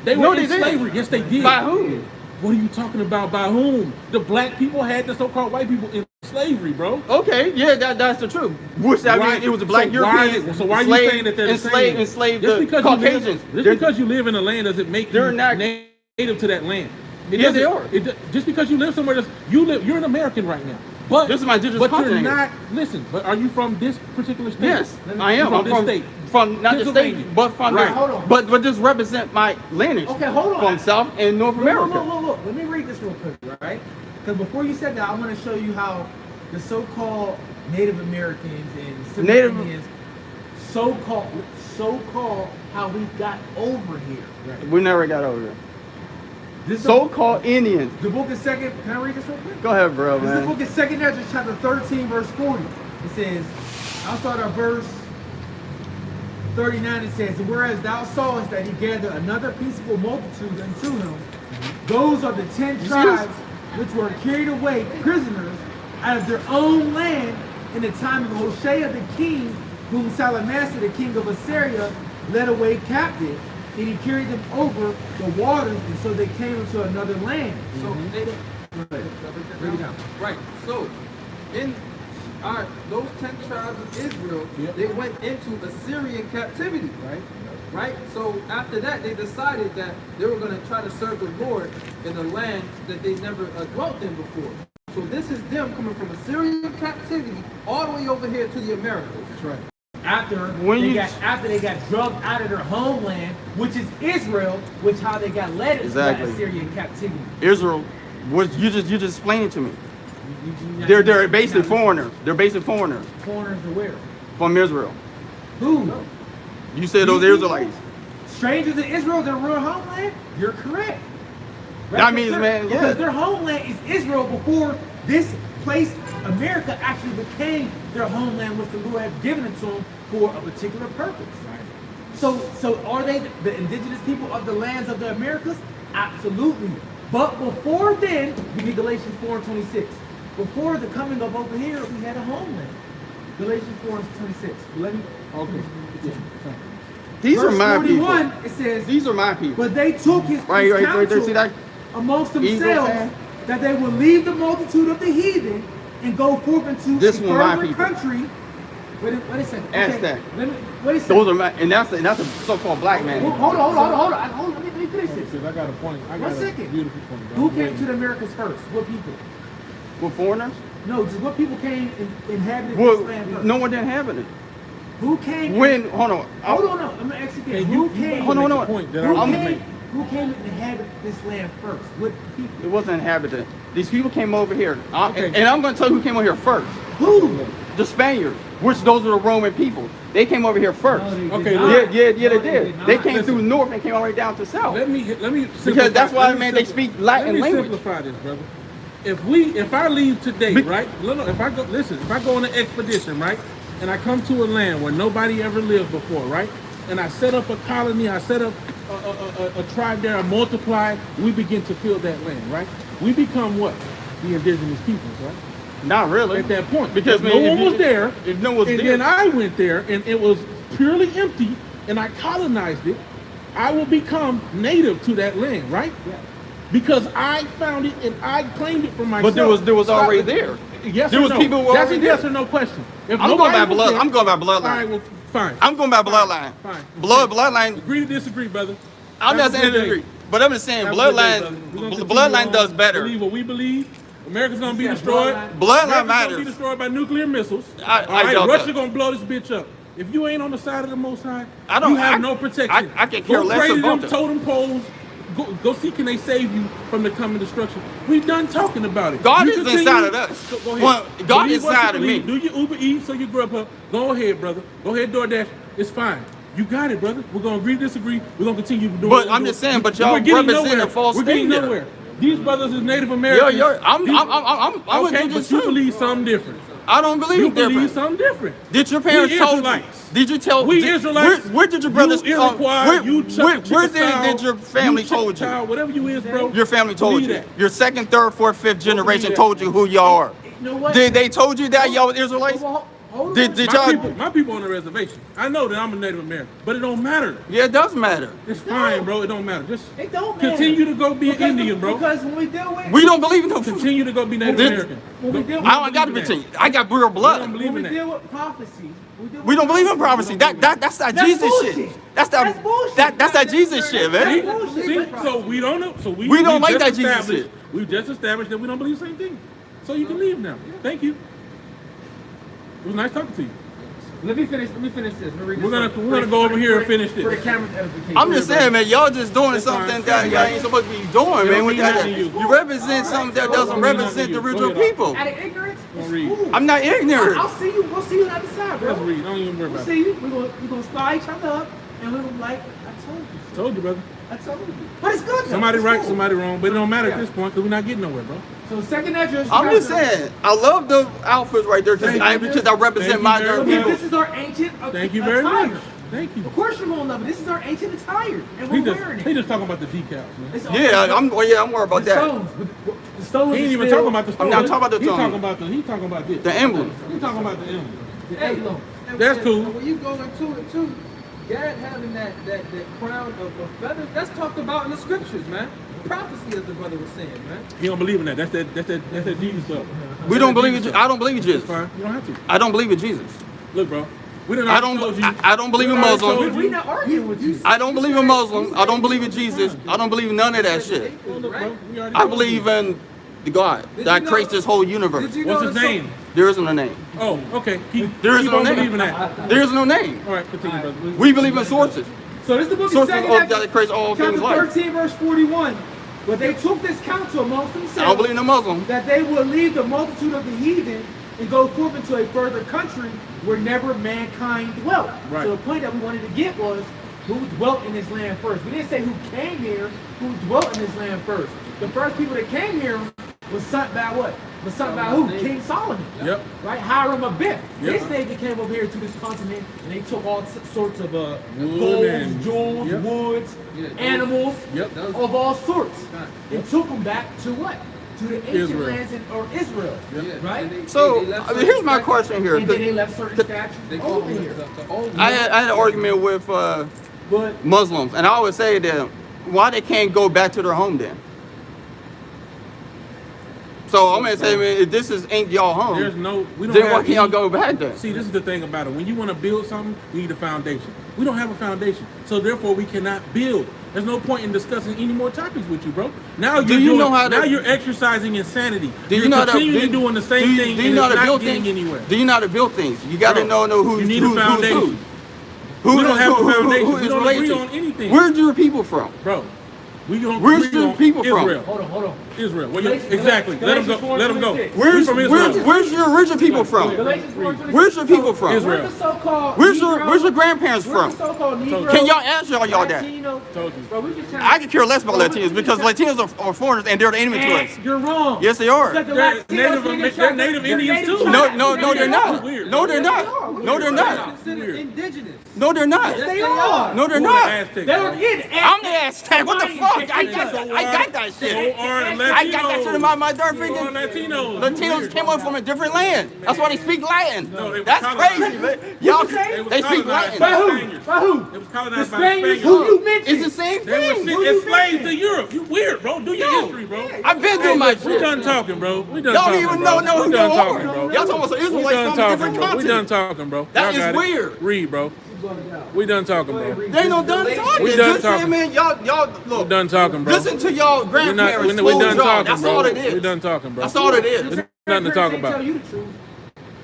They were No, in they didn't. slavery. Yes, they did. By whom? What are you talking about? By whom? The black people had the so-called white people in slavery, bro. Okay, yeah, that's the truth. Which I mean, it was the black So why- Europeans. So why are you enslaved- saying that they're the enslaved, same? enslaved Just the because you live- Caucasians? Just They're- because you live in a land doesn't make They're you not- native to that land. It Yeah, they doesn't- are. Just because you live somewhere that's you're an American right now. But This is my indigenous But you're continent here. not. Listen, but are you from this particular state? Yes, I You're am. I'm this from state. from not the Pennsylvania. state, but from Right. the, Hold on. but just represent my lineage. Okay, hold on. From South and North America. Look. Let me read this real quick, right? Because before you said that, I want to show you how the so-called Native Americans and Native Indians so-called how we got over here. We never got over there. This is So-called Indians. the book of Second. Can I read this real quick? Go ahead, bro, This is the man. book of Second Ezra, chapter 13, verse 40. It says, I'll start at verse 39. It says, whereas thou sawest that he gathered another peaceable multitude unto him, those are the 10 tribes which were carried away prisoners out of their own land in the time of Hoshea the king, whom Salmanasseh the king of Assyria led away captive, and he carried them over the waters, and so they came into another land. So they break it down. Right. So, in those 10 tribes of Israel, they went into Assyrian captivity. Right? Right? So after that, they decided that they were going to try to serve the Lord in a land that they never dwelt in before. So this is them coming from Assyrian captivity all the way over here to the Americas. That's right. After they got drugged out of their homeland, which is Israel, which how they got led into that Exactly. Assyrian captivity. Israel, what you just explained it to me. You- They're basically foreigners. They're basically foreigners Foreigners are where? from Israel. Who? You said those These people? Israelites. Strangers in Israel, their real homeland? You're correct. That means, man, yeah. Because their homeland is Israel before this place, America, actually became their homeland, which the Lord had given it to them for a particular purpose. So are they the indigenous people of the lands of the Americas? Absolutely. But before then, we need Galatians 4:26. Before the coming of over here, we had a homeland. Galatians 4:26. Let me. Okay. These are Verse my 41, people. it says, These are my people. but they took his Right there. counsel See that? amongst Eagle themselves fan? that they would leave the multitude of the heathen and go forth into This a one, my further people. country. Wait a second. Ask that. Let me, wait a second. Those are my, and that's a so-called black man. Hold on. Let me finish this. I got a point. I got One a second. beautiful point. bro. Who I'm came waiting. to the Americas first? What people? With foreigners? No, just what people came and inhabited Well, this land first? no one didn't have it. Who came? When? Hold on. Hold on. I'm gonna ask you Hey, again. you- Who you came? Hold on, make hold the on. point that Who I was came? making. Who came and inhabited this land first? What people? It wasn't inhabited. These people came over here. Okay. And I'm going to tell you who came over here first. Who? The Spaniards, which those are the Roman people. They came over here first. No, they did Okay, not. Yeah, they No, did. not. They came Listen. through north and came all the way down to south. Let me Because that's why, let me man, they speak Latin let me language. simplify this, brother. If I leave today, Be- right? If I go on an expedition, right, and I come to a land where nobody ever lived before, right, and I set up a colony, I set up a tribe there, I multiply, we begin to fill that land, right? We become what? The indigenous peoples, right? Not really. At that point, Because, no man, one was there, if no one was and there. then I went there, and it was purely empty, and I colonized it. I will become native to that land, right? Yeah. Because I found it and I claimed it for myself. But there was Stop already it. there. Yes There or was no? people who were That's a already yes there. or no question. If I'm going nobody by was blood. there- I'm going by All right, bloodline. well, fine. I'm going by bloodline. Fine. Bloodline. Agree to disagree, brother. I'm not Have a saying good day. agree, but I'm just saying Have a good day, bloodline. brother. We're gonna continue Bloodline on, does better. Believe what we believe. America's gonna be said destroyed. bloodline. Bloodline America's gonna matters. be destroyed by nuclear missiles. I All right, doubt Russia that. gonna blow this bitch up. If you ain't on the side of the Most High, I don't- you have I- no protection. I can care Go less crazy about them that. totem poles. Go see, can they save you from the coming destruction? We done talking about it. God You is continue- inside of us. Go ahead. Well, God Believe is what you inside of me. believe. Do your Uber Eats or your Grubhub. Go ahead, brother. Go ahead, DoorDash. It's fine. You got it, brother. We're gonna agree, disagree. We're gonna continue doing. But what we're I'm doing. just saying, but We're y'all getting represent nowhere. a false We're getting thing there. nowhere. These brothers is Native Yo, Americans. I'm These- a okay, Jewish but you too. believe something different. I don't You believe believe different. something different. Did your parents We told you? Israelites. Did you tell? We did- Israelites. Where did your brothers? You Iroquois. where You where did your family told you? Whatever you is, bro. Your family told believe you. that. Your second, third, fourth, fifth generation that. told you who y'all are. You know what? Did they told you that y'all were Israelites? Hold Did on. y'all? My people on the reservation. I know that I'm a Native American, but it don't matter. Yeah, it does matter. It's fine, bro. It don't matter. Just It don't matter. continue to go be an Because- Indian, bro. Because when we deal with We don't believe in no. Continue to go be Native This- American. when we deal Go- with- I don't got to believe be in that. I got real We don't blood. believe when in we that. deal with prophecy, We don't believe in prophecy. That's that That's Jesus bullshit. shit. That's that. That's bullshit. That's that Jesus shit, man. See? bullshit. See? So we don't know. So We don't like just that Jesus established- shit. We just established that we don't believe the same thing. So you can leave now. Thank you. It was nice talking to you. Let me finish this. Let me read this We're gonna up. go over here and finish this. For the camera's edification. I'm just saying, man, y'all just doing It's something fine. that y'all ain't supposed to be doing, man. don't With mean that, nothing to you. you represent something that doesn't Don't mean nothing represent to the you. Go original ahead. people. Out of ignorance, Gonna read. I'm not ignorant. I'll see you. We'll see you on the other side, bro. Let's read. Don't even worry We'll about see it. you. We're gonna spy each other up, and we're gonna like, I told you. Told you, brother. I told you. But it's good. Though. Somebody It's right, cool. somebody wrong, but it don't matter at this point because we're not getting nowhere, bro. So second address. I'm just saying, I love the outfits right there because I represent Thank my you dark very Okay, much. this is our ancient Thank you very attire. much. Thank you. Of course you're gonna love it. This is our ancient attire, and He we're just, wearing it. he just talking about the decals, man. It's all- Yeah, I'm worried about the that. stones. The stones. He ain't is even still- talking about the story. I'm not talking about the He story. talking about this. The emblem. He talking about the emblem. Hey, look. That's cool. When you go into it too, Gad having that crown of feathers, that's talked about in the scriptures, man. Prophecy, as the brother was saying, man. He don't believe in that. That's that Jesus stuff. We don't believe in. I don't believe in It's Jesus. fine. You don't have to. I don't believe in Jesus. Look, bro. We done I already don't. told you. I don't believe in We already Muslim. told We're not arguing with you. I don't believe in Muslim. I don't believe in Jesus. I don't believe in none of that shit. Look, bro. We already I told believe you. in the God that creates this whole universe. Did you What's know his the name? There isn't a name. Oh, okay. There is keep no on name. believing that. There is no name. All right, continue, brother. We believe in sources. So this is the book of Sources Second of Ezra, that creates all chapter things life. 13, verse 41. But they took this counsel amongst I don't themselves believe in a Muslim. that they would leave the multitude of the heathen and go forth into a further country where never mankind dwelt. Right. So the point that we wanted to get was who dwelt in this land first. We didn't say who came here, who dwelt in this land first. The first people that came here was sent by what? Was sent by who? King Solomon. Yep. Right? Hiram Abiff. Yep. This nigga came over here to this continent and they took all sorts of Wood golds, and- jewels, Yep. woods, Yeah, animals Yep. of all sorts. And took them back to what? To the ancient Israel. lands or Israel. Yep. Right? So here's my question here. And then they left certain statues They call over it here. the old. I had an argument with But Muslims, and I always say to them, why they can't go back to their home then? So I'm gonna say, man, if this ain't y'all There's home, no. We don't then have why can't y'all any- go back then? See, this is the thing about it. When you want to build something, you need a foundation. We don't have a foundation, so therefore we cannot build. There's no point in discussing any more topics with you, bro. Now you're Do you doing, know how to- now you're exercising insanity. Do you're you know how to continually do- doing the same do you- thing do you and know it's how to not build getting things? anywhere. Do you know how to build things? You got to Bro, know who's you need a who's foundation. who. We don't have a who foundation. We is don't related agree to. on anything. Where's your people from? Bro, we don't Where's agree your on people from? Israel. hold on. Israel. Well, Galatians- exactly. Let them Galatians go. Let them go. 4:26. We Where's from Israel. where's your original people from? Galatians 4:26. Where's your people from? Israel. Where's the so-called Where's Negro- your grandparents where's from? the so-called Negro? Can y'all answer y'all that? Latino? Told you. Bro, we just trying I could care less about Bro, Latinos because Latinos are foreigners and they're the enemy to us. You're wrong. Yes, they are. Because the They're Latinos Native- being they're attracted- Native they're Indians Native too. tribes. No, they're not. Weird. No, they're not. No, they're not. Considered indigenous. No, they're not. Yes, they are. No, they're Who not. the Aztecs, They're bro? in. I'm the Aztec. What the fuck? I got So that So shit. are Latinos. I got that shit in my darn So are freaking. Latinos. Latinos came up from a different land. That's why they speak Latin. No, they was That's colonized. crazy, man. Y'all, They they speak colonized By Latin. who? Spaniards. By who? It was The colonized by the Spaniards. Spaniards. Who you mentioned? It's the same They were thing. sent Who as you slaves mentioned? to Europe. You weird, bro. Do your No. history, bro. I've been doing my We shit. done talking, bro. We done Y'all talking, don't even bro. know We who done y'all talking, are. bro. Y'all talking about some We Israelites done from a talking, different bro. We done continent. talking, bro. That Y'all is got it. weird. Read, bro. We done talking, bro. They ain't no done talking. We done Just saying, talking. man, y'all We look. done talking, bro. Listen to y'all We not- grandparents. we Slow done y'all. talking, That's bro. all it is. We done talking, bro. That's all it is. There's nothing to talk about. Tell you the truth.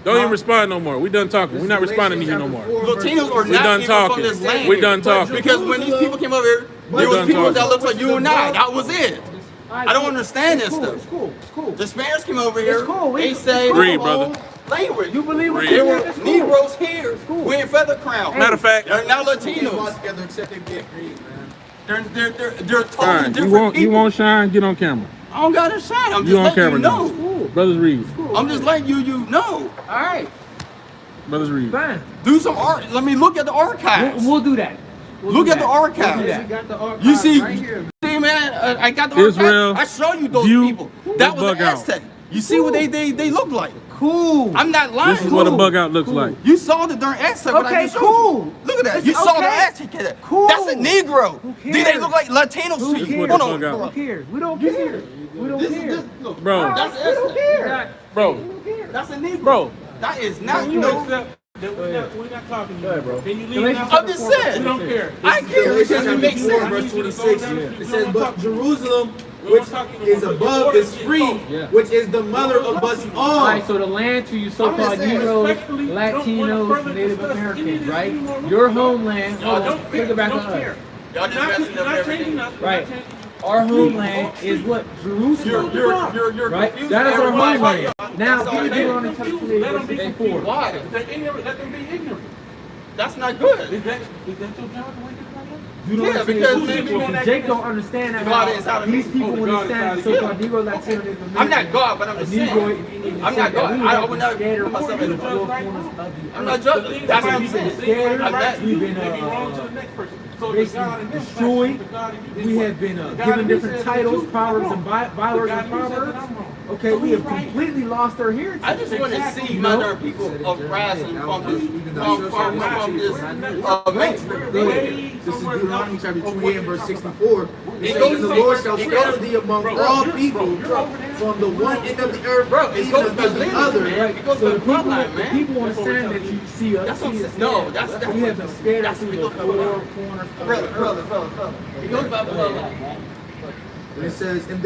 Don't even respond no more. We done talking. We're not responding to you no more. Latinos are We not done even talking. from this land. We done talking. Because when these people came over here, We there was done people talking. that looked like you and I. That was it. I don't understand It's this cool. stuff. It's cool. It's cool. The Spaniards came over here. cool. They It's say cool. Read, brother. language. You believe what Read. There you were hear? It's cool. Negroes here wearing feather crowns. Matter of fact, They're not All Latinos. together except they get paid, man. They're totally fine. You different won't people. shine? Get on camera. I don't gotta shine. I'm You just on letting camera you now. know. Brothers read. I'm just letting you know. All right. Brothers read. Fine. Do some art. Let me look at the archives. We'll do that. We'll Look do at the that. archives. We'll do We that. got the archives You see, right here. see, man, I got the Israel, archives. I show you those view people. That was bug the out. Aztec. You see what they look like. Cool. I'm not lying. This is what a bug out looks like. You saw the darn Aztec. What I Okay, just showed cool. you. Look at that. It's You saw the okay. Aztec. Cool. That's a Negro. Who Do they cares? look like Latinos Who to you? cares? What Hold the on. bug out? Who cares? We don't care. We don't care. Bro, That's We don't care. bro, We don't care. That's a Negro. bro. That is not, You no. accept that we're not talking to you, bro. Can you leave Galatians now? I'm just saying. We don't care. I care. It Galatians doesn't chapter make 4, sense. verse 26. It says, but Jerusalem, which is above, is free, Yeah. which is the mother of us All all. right, so the land to you I'm so-called just saying, Negroes, respectfully, don't want to Latinos, further Native discuss any of Americans, this right? anymore. Your homeland. Y'all Hold on, don't take care. it back Don't to us. care. Y'all just Not messing up changing everything. us. Right. Our homeland is what? Jerusalem. You're Right? confusing That is our everybody. homeland. Now, That's give me all. Deuteronomy chapter 28, Let them verse be 64. confused. Why? They're ignorant. Let them be ignorant. That's not good. Is that your job to wake everybody up? Deuteronomy Yeah, because 28, maybe if Jake don't understand that God how inside of these me. people Oh, when God they stand inside of so-called Negro, Latino, Native American, I'm not God, but I'm a just Negro saying. in Indian I'm not descent, that God. we I have would been never scattered put myself in in the the four right. corners of the I'm earth. not judging. That's what I'm saying. Scared, I'm not- we've been They be wrong to the next person. So the basically God in them destroyed. the God in you is We what? have been The God given in you different says that titles, you proverbs, wrong. and The bywords God and in you says that proverbs. I'm wrong. Okay, So we have who's right? completely lost our heritage. I just want to Exactly. see You my know? other people arising from this, Even from though from this matrix. This is Deuteronomy chapter 28 and verse 64. It It says, goes and the from- Lord shall it scatter goes- thee among bro, all you're- people, bro, you're over there. from the one end of the earth Bro, it even goes unto by the lineage, other. man. It goes So by the people, bloodline, the man. people understand that you see us. That's what I'm see saying. us No, stand. that's- We have been scattered that's through the because four bloodline. corners of Brother, the brother, earth. brother. It goes by bloodline. And it says, and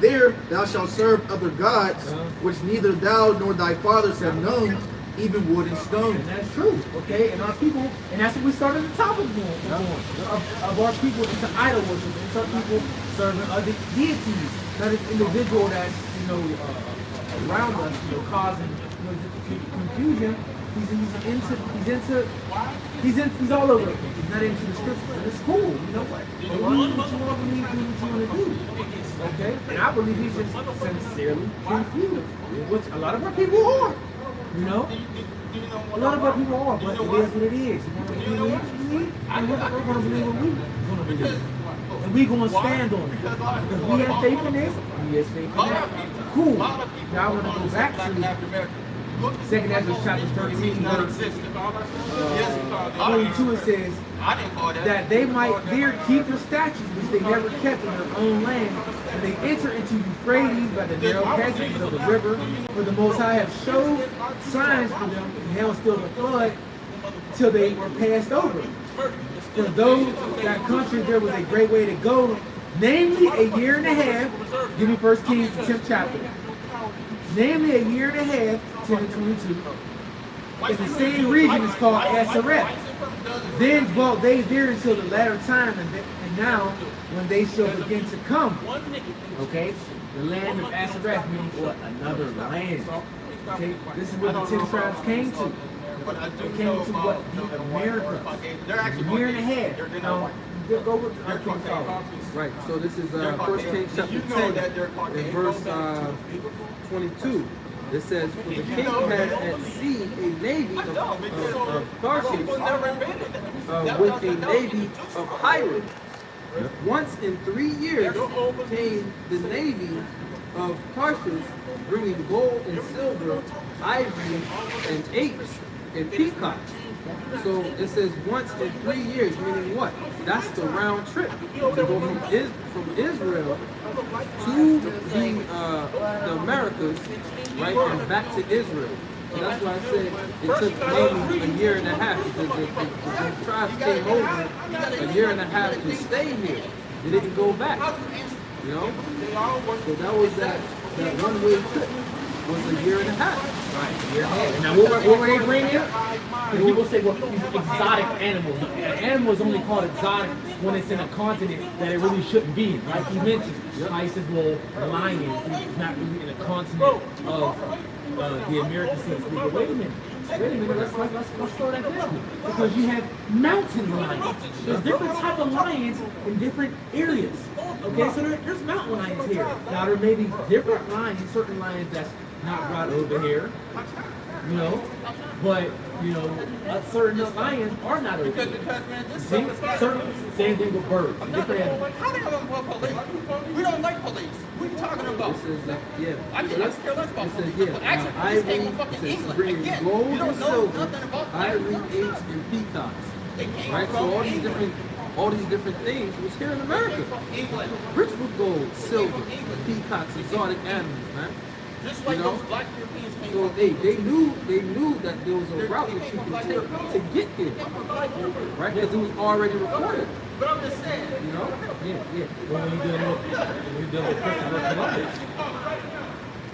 there thou shalt serve other gods, which neither thou nor thy fathers have known, even wood and stone. And that's true, okay? And our people, and that's what we started the topic of our people into idol worship, and some people serving other deities, not an individual that's, around us, causing confusion. He's all over the place. He's not into the scriptures, and it's cool, you know what? Believe what you want to believe, do what you want to do. Okay? And I believe he's just sincerely confused, which a lot of our people are. You know? A lot of our people are, but it is what it is. You want to believe what you believe, and we're going to believe what we're going to believe. And we're going to stand on it. Because we have faith in this, he has faith in that. Cool. Now I want to go back to 2 Ezra chapter 13, verse 22. It says that they might there keep the statutes which they never kept in their own land, and they enter into Euphrates by the narrow passages of the river, for the Most High have showed signs for them, and held still the flood till they were passed over. For those that country there was a great way to go, namely a year and a half. Give me 1 Kings, the 10th chapter. Namely a year and a half, 10 and 22. In the same region is called Asareth. Then dwelt they there until the latter time, and now when they shall begin to come. Okay? The land of Asareth means what? Another land. Okay? This is where the 10 tribes came to. They came to what? The Americas. A year and a half. Now, go with our King Solomon. Right, so this is 1 Kings chapter 10 and verse 22. It says, for the king had at sea a navy of Tarshish with a navy of pirates. Once in 3 years came the navy of Tarshish, bringing gold and silver, ivory, and apes and peacocks. So it says once in 3 years, meaning what? That's the round trip to go from Israel to the Americas, right, and back to Israel. So that's why I said it took maybe a year and a half, because the tribes came over a year and a half to stay here. They didn't go back, you know? So that was that one-way trip. Was a year and a half. Right, a year and a half. Now, what were they bringing? Because people say, well, these exotic animals. An animal is only called exotic when it's in a continent that it really shouldn't be. Like he mentioned, he says, well, a lion is not really in a continent of the American states. But wait a minute, let's slow that down. Because you have mountain lions. There's different type of lions in different areas. Okay, so there's mountain lions here. Now, there may be different lions, certain lions that's not right over here, but certain lions are not over here. See? Same thing with birds. Different animals. How the hell am I police? We don't like police. What are you talking about? This is I just care less about police. yeah. But actually, Ivory, police came from fucking says England. bringing Again, gold you don't and know silver, nothing about ivory, that. apes, and peacocks. They came Right, so from all these different things was here in America. England. Rich with gold, silver, peacocks, exotic animals, man. Just like You know? those black Europeans came So from. they knew that there was a route that you could take to get here, right? Because it was already recorded, But I'm just saying. you know. Yeah.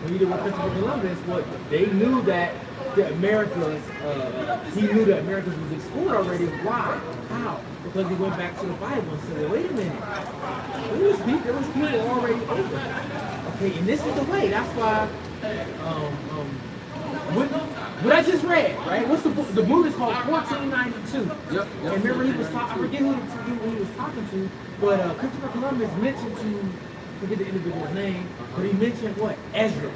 When you deal with Christopher Columbus, what they knew that the Americas, he knew that Americas was explored already. Why? How? Because he went back to the Bible and said, well, wait a minute. There was people already over there. Okay, and this is the way. That's why what I just read, right? What's the book? The book is called 1492. Yep. And remember, he was talking. I forget who he was talking to, but Christopher Columbus mentioned to forget the individual's name, but he mentioned what? Ezra.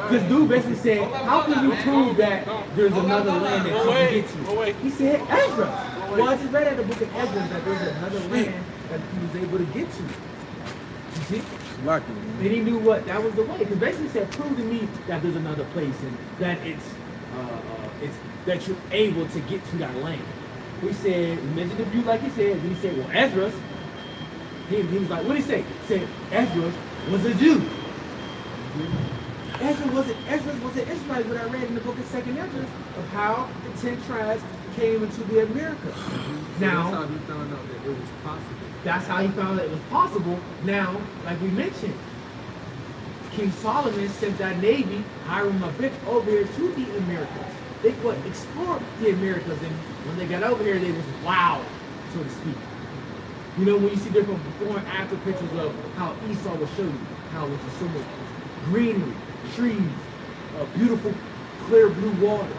Because dude basically said, how can you prove that there's another land that you can get to? He said Ezra. Well, I just read at the book of Ezra that there's another land that he was able to get to. You see? Lucky. And he knew what that was the way. Because basically he said, prove to me that there's another place and that it's that you're able to get to that land. We said, we mentioned the view like he said, and he said, well, Ezra, he was like, what did he say? He said, Ezra was a Jew. Ezra was an Israelite, what I read in the book of 2nd Ezra, of how the 10 tribes came into the Americas. Now, that's how he found out that it was possible. that's how he found that it was possible. Now, like we mentioned, King Solomon sent that navy, Hiram Abish, over here to the Americas. They explored the Americas, and when they got over here, they was wild, so to speak. You know, when you see different before and after pictures of how Esau will show you how it was so much greenery, trees, beautiful, clear blue water.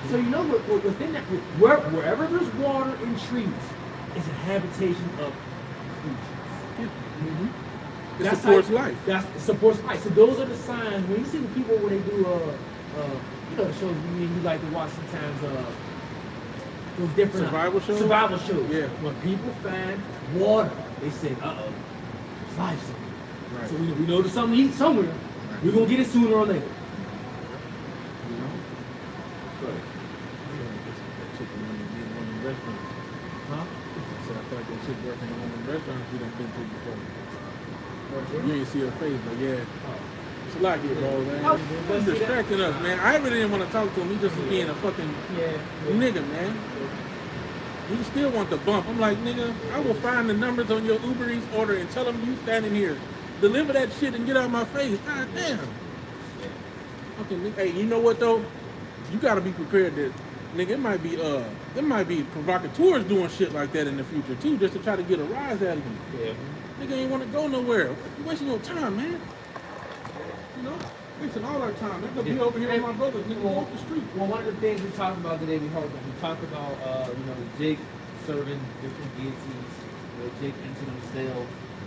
So you know what within that, wherever there's water and trees, is a habitation of creatures. It supports life. It supports life. So those are the signs. When you see the people when they do, you know, the shows you like to watch sometimes, those different Survival shows? Survival shows. Yeah. When people find water, they say, "Uh-oh, there's life somewhere." Right. So we know there's something to eat somewhere. We're gonna get it sooner or later. You know. That chick in one of them restaurants. Huh? So I feel like that chick working in one of them restaurants we done been to before. You ain't see her face, but yeah. It's a lot here, bro, man. He's distracting us, man. I really didn't want to talk to him. He just was being a fucking nigga, man. He still want the bump. I'm like, nigga, I will find the numbers on your Uber Eats order and tell him you standing here. Deliver that shit and get out of my face. God damn. Fucking nigga. Hey, you know what though? You gotta be prepared that, nigga, it might be provocateurs doing shit like that in the future too, just to try to get a rise out of you. Yeah. Nigga ain't want to go nowhere. You wasting your time, man. You know, wasting all our time. They're gonna be over here with my brothers. Nigga, walk the street. Well, one of the things we talked about today, we talked about, you know, Jake serving different deities. Jake into himself.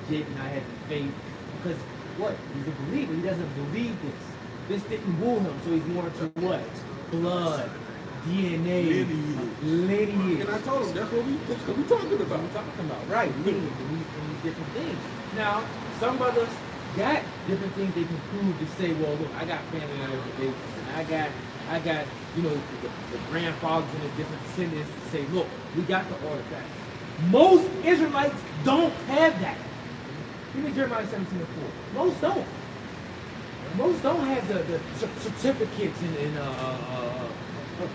Jake not having faith because what? He's a believer. He doesn't believe this. This didn't woo him, so he's more into what? Blood, DNA, lineage. And I told him that's what we talking about. We're talking about, right? Lineage and these different things. Now, some brothers got different things they can prove to say, well, look, I got family members and I got, you know, the grandfathers and the different descendants to say, look, we got the artifacts. Most Israelites don't have that. Give me Jeremiah 17:4. Most don't. Most don't have the certificates and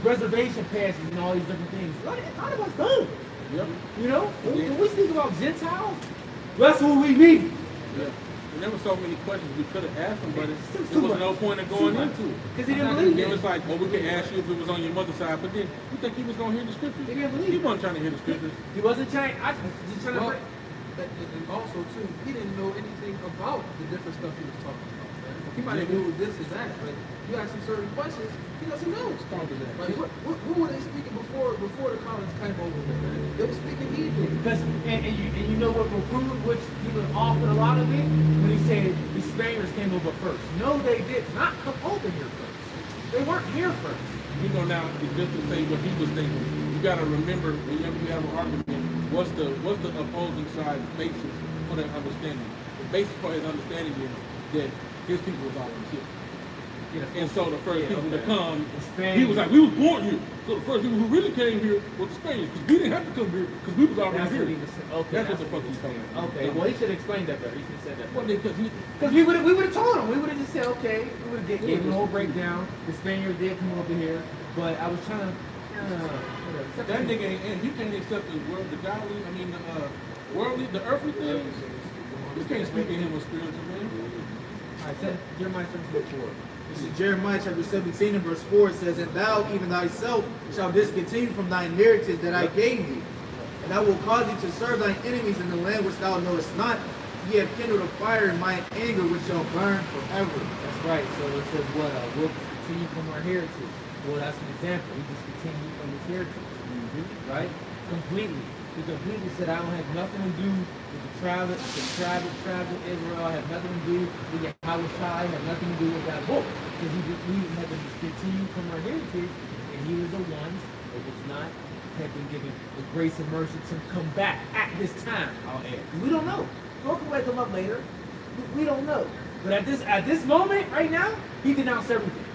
reservation passes and all these different things. A lot of us don't. Yep. You know, when we speak about Gentiles, that's who we mean. Yeah. And there were so many questions we could have asked him, but there too was much. no point in going into it. Because he didn't believe It it. was like, well, we could ask you if it was on your mother's side, but then you think he was going to hear the scriptures? He didn't believe He it. wasn't trying to hear the scriptures. He wasn't trying. I was just trying to. Well, and also too, he didn't know anything about the different stuff he was talking about. Man. He might have knew this and that, but you ask him certain questions, he doesn't know. Like what were they speaking before the colonists came over there, man? They were speaking Hebrew. Because and you know what will prove which he was offered a lot of it when he said the Spaniards came over first. No, they did not come over here first. They weren't here first. You know, now, just to say what he was thinking, you got to remember, whenever you have an argument, what's the opposing side's basis for their understanding? The basis for his understanding is that his people was always here. Yes. And so the first people to come, Spaniards. he was like, we was born here. So the first people who really came here was the Spaniards, because we didn't have to come here, because we was already That's here. what he was saying. Okay, That's what the fuck he's saying. Okay, well he should have explained that better. He should have said that Well, better. because Because we would have told him. We would have just said, okay, we would have gave him the whole breakdown. The Spaniards did come over here, but I was trying to. that nigga ain't, and you can't accept the world, the godly, I mean, the worldly, the earthly things. You can't speak to him with spiritual, man. I said Jeremiah 17:4. This is Jeremiah chapter 17 and verse 4. It says, and thou, even thyself, shall discontinue from thine heritage that I gave thee. And I will cause thee to serve thine enemies in the land which thou knowest not. Ye have kindled a fire in mine anger, which shall burn forever. That's right. So it says what? We'll continue from our heritage. Well, that's an example. We just continue from his heritage. Right? Completely. He completely said, I don't have nothing to do with the tribes of Israel. I have nothing to do with Yahweh. I have nothing to do with that book. Because we had to continue from our heritage, and he was the ones that was not have been given the grace and mercy to come back at this time. I'll add. We don't know. Lord can wake them up later. We don't know. But at this moment, right now, he denounced everything.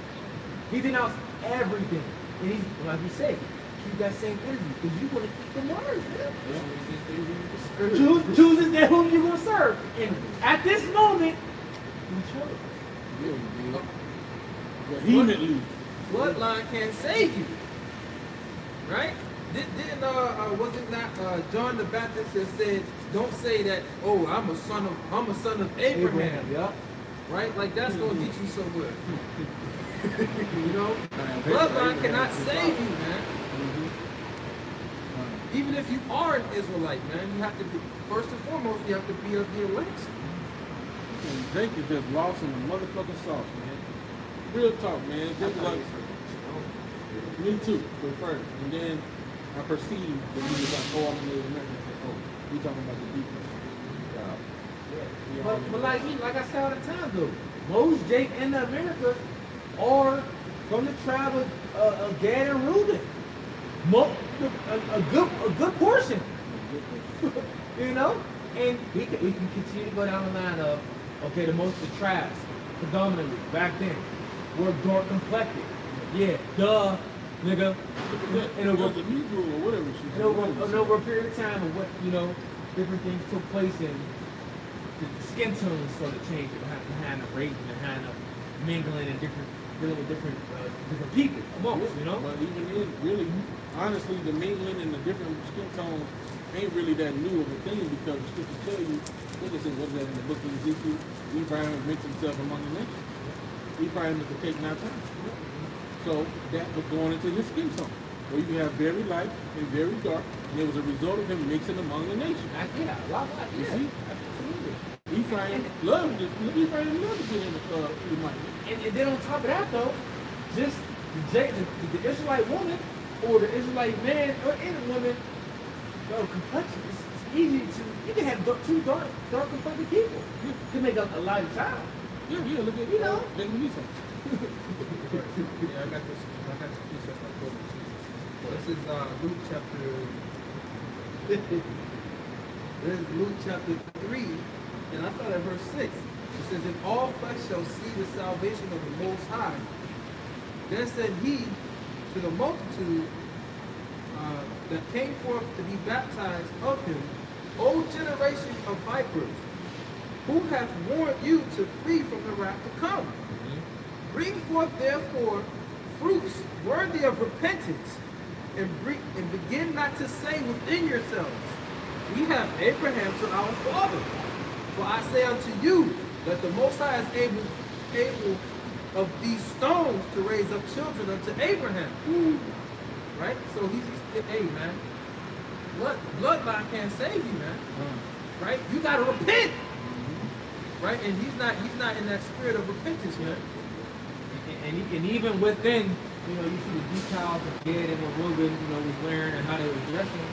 He denounced everything. And he's, like we say, keep that same energy because you want to keep the words, man. Choose that whom you're going to serve. And at this moment, he chose. Vehemently. Bloodline can't save you. Right? Didn't wasn't that John the Baptist that said, don't say that, oh, I'm a son of Abraham. Yep. Right? Like that's gonna get you somewhere. You know? Bloodline cannot save you, man. Even if you are an Israelite, man, you have to be, first and foremost, you have to be of the elect. And Jake is just lost in the motherfucking sauce, man. Real talk, man. Just like me too, for first. And then I perceived that he was like, oh, I'm a Native American. I said, oh, we talking about the people. But like I said all the time though, most Jake and the Americas are from the tribe of Gad and Reuben. A good portion. You know? And we can continue to go down the line of, okay, the tribes, predominantly, back then, were dark complected. Yeah, duh, nigga. And over the Negro or whatever she said. over a period of time of what, you know, different things took place and the skin tones sort of changed behind the race and behind the mingling and dealing with different people amongst, you know? But even then, really, honestly, the mingling and the different skin tones ain't really that new of a thing because the scriptures tell you, what is it, what's that in the book of Ezekiel? Ephraim makes himself among the nations. Ephraim is the cake not time. So that was going into his skin tone. Where you have very light and very dark, and it was a result of him mixing among the nations. Yeah, a lot, You yeah. see? Absolutely. Ephraim loved it. Ephraim loved to get in the Edomite. And then on top of that though, just the Israelite woman or the Israelite man or any woman, complexion, it's easy to, you can have two dark complected people. You can make a lighter child. Yeah, look at You know? Let me talk. Yeah, I got this piece that's like over to you. This is Luke chapter. This is Luke chapter 3, and I thought at verse 6. It says, "And all flesh shall see the salvation of the Most High." Then said he to the multitude that came forth to be baptized of him, O generation of vipers, who hath warned you to flee from the wrath to come? Bring forth therefore fruits worthy of repentance, and begin not to say within yourselves, we have Abraham to our father. For I say unto you that the Most High is able of these stones to raise up children unto Abraham. Right? So he's hey man, bloodline can't save you, man. Right? You gotta repent. Right? And he's not in that spirit of repentance, man. And even within, you know, you see the details of Gad and what Reuben, you know, was wearing and how they were dressing.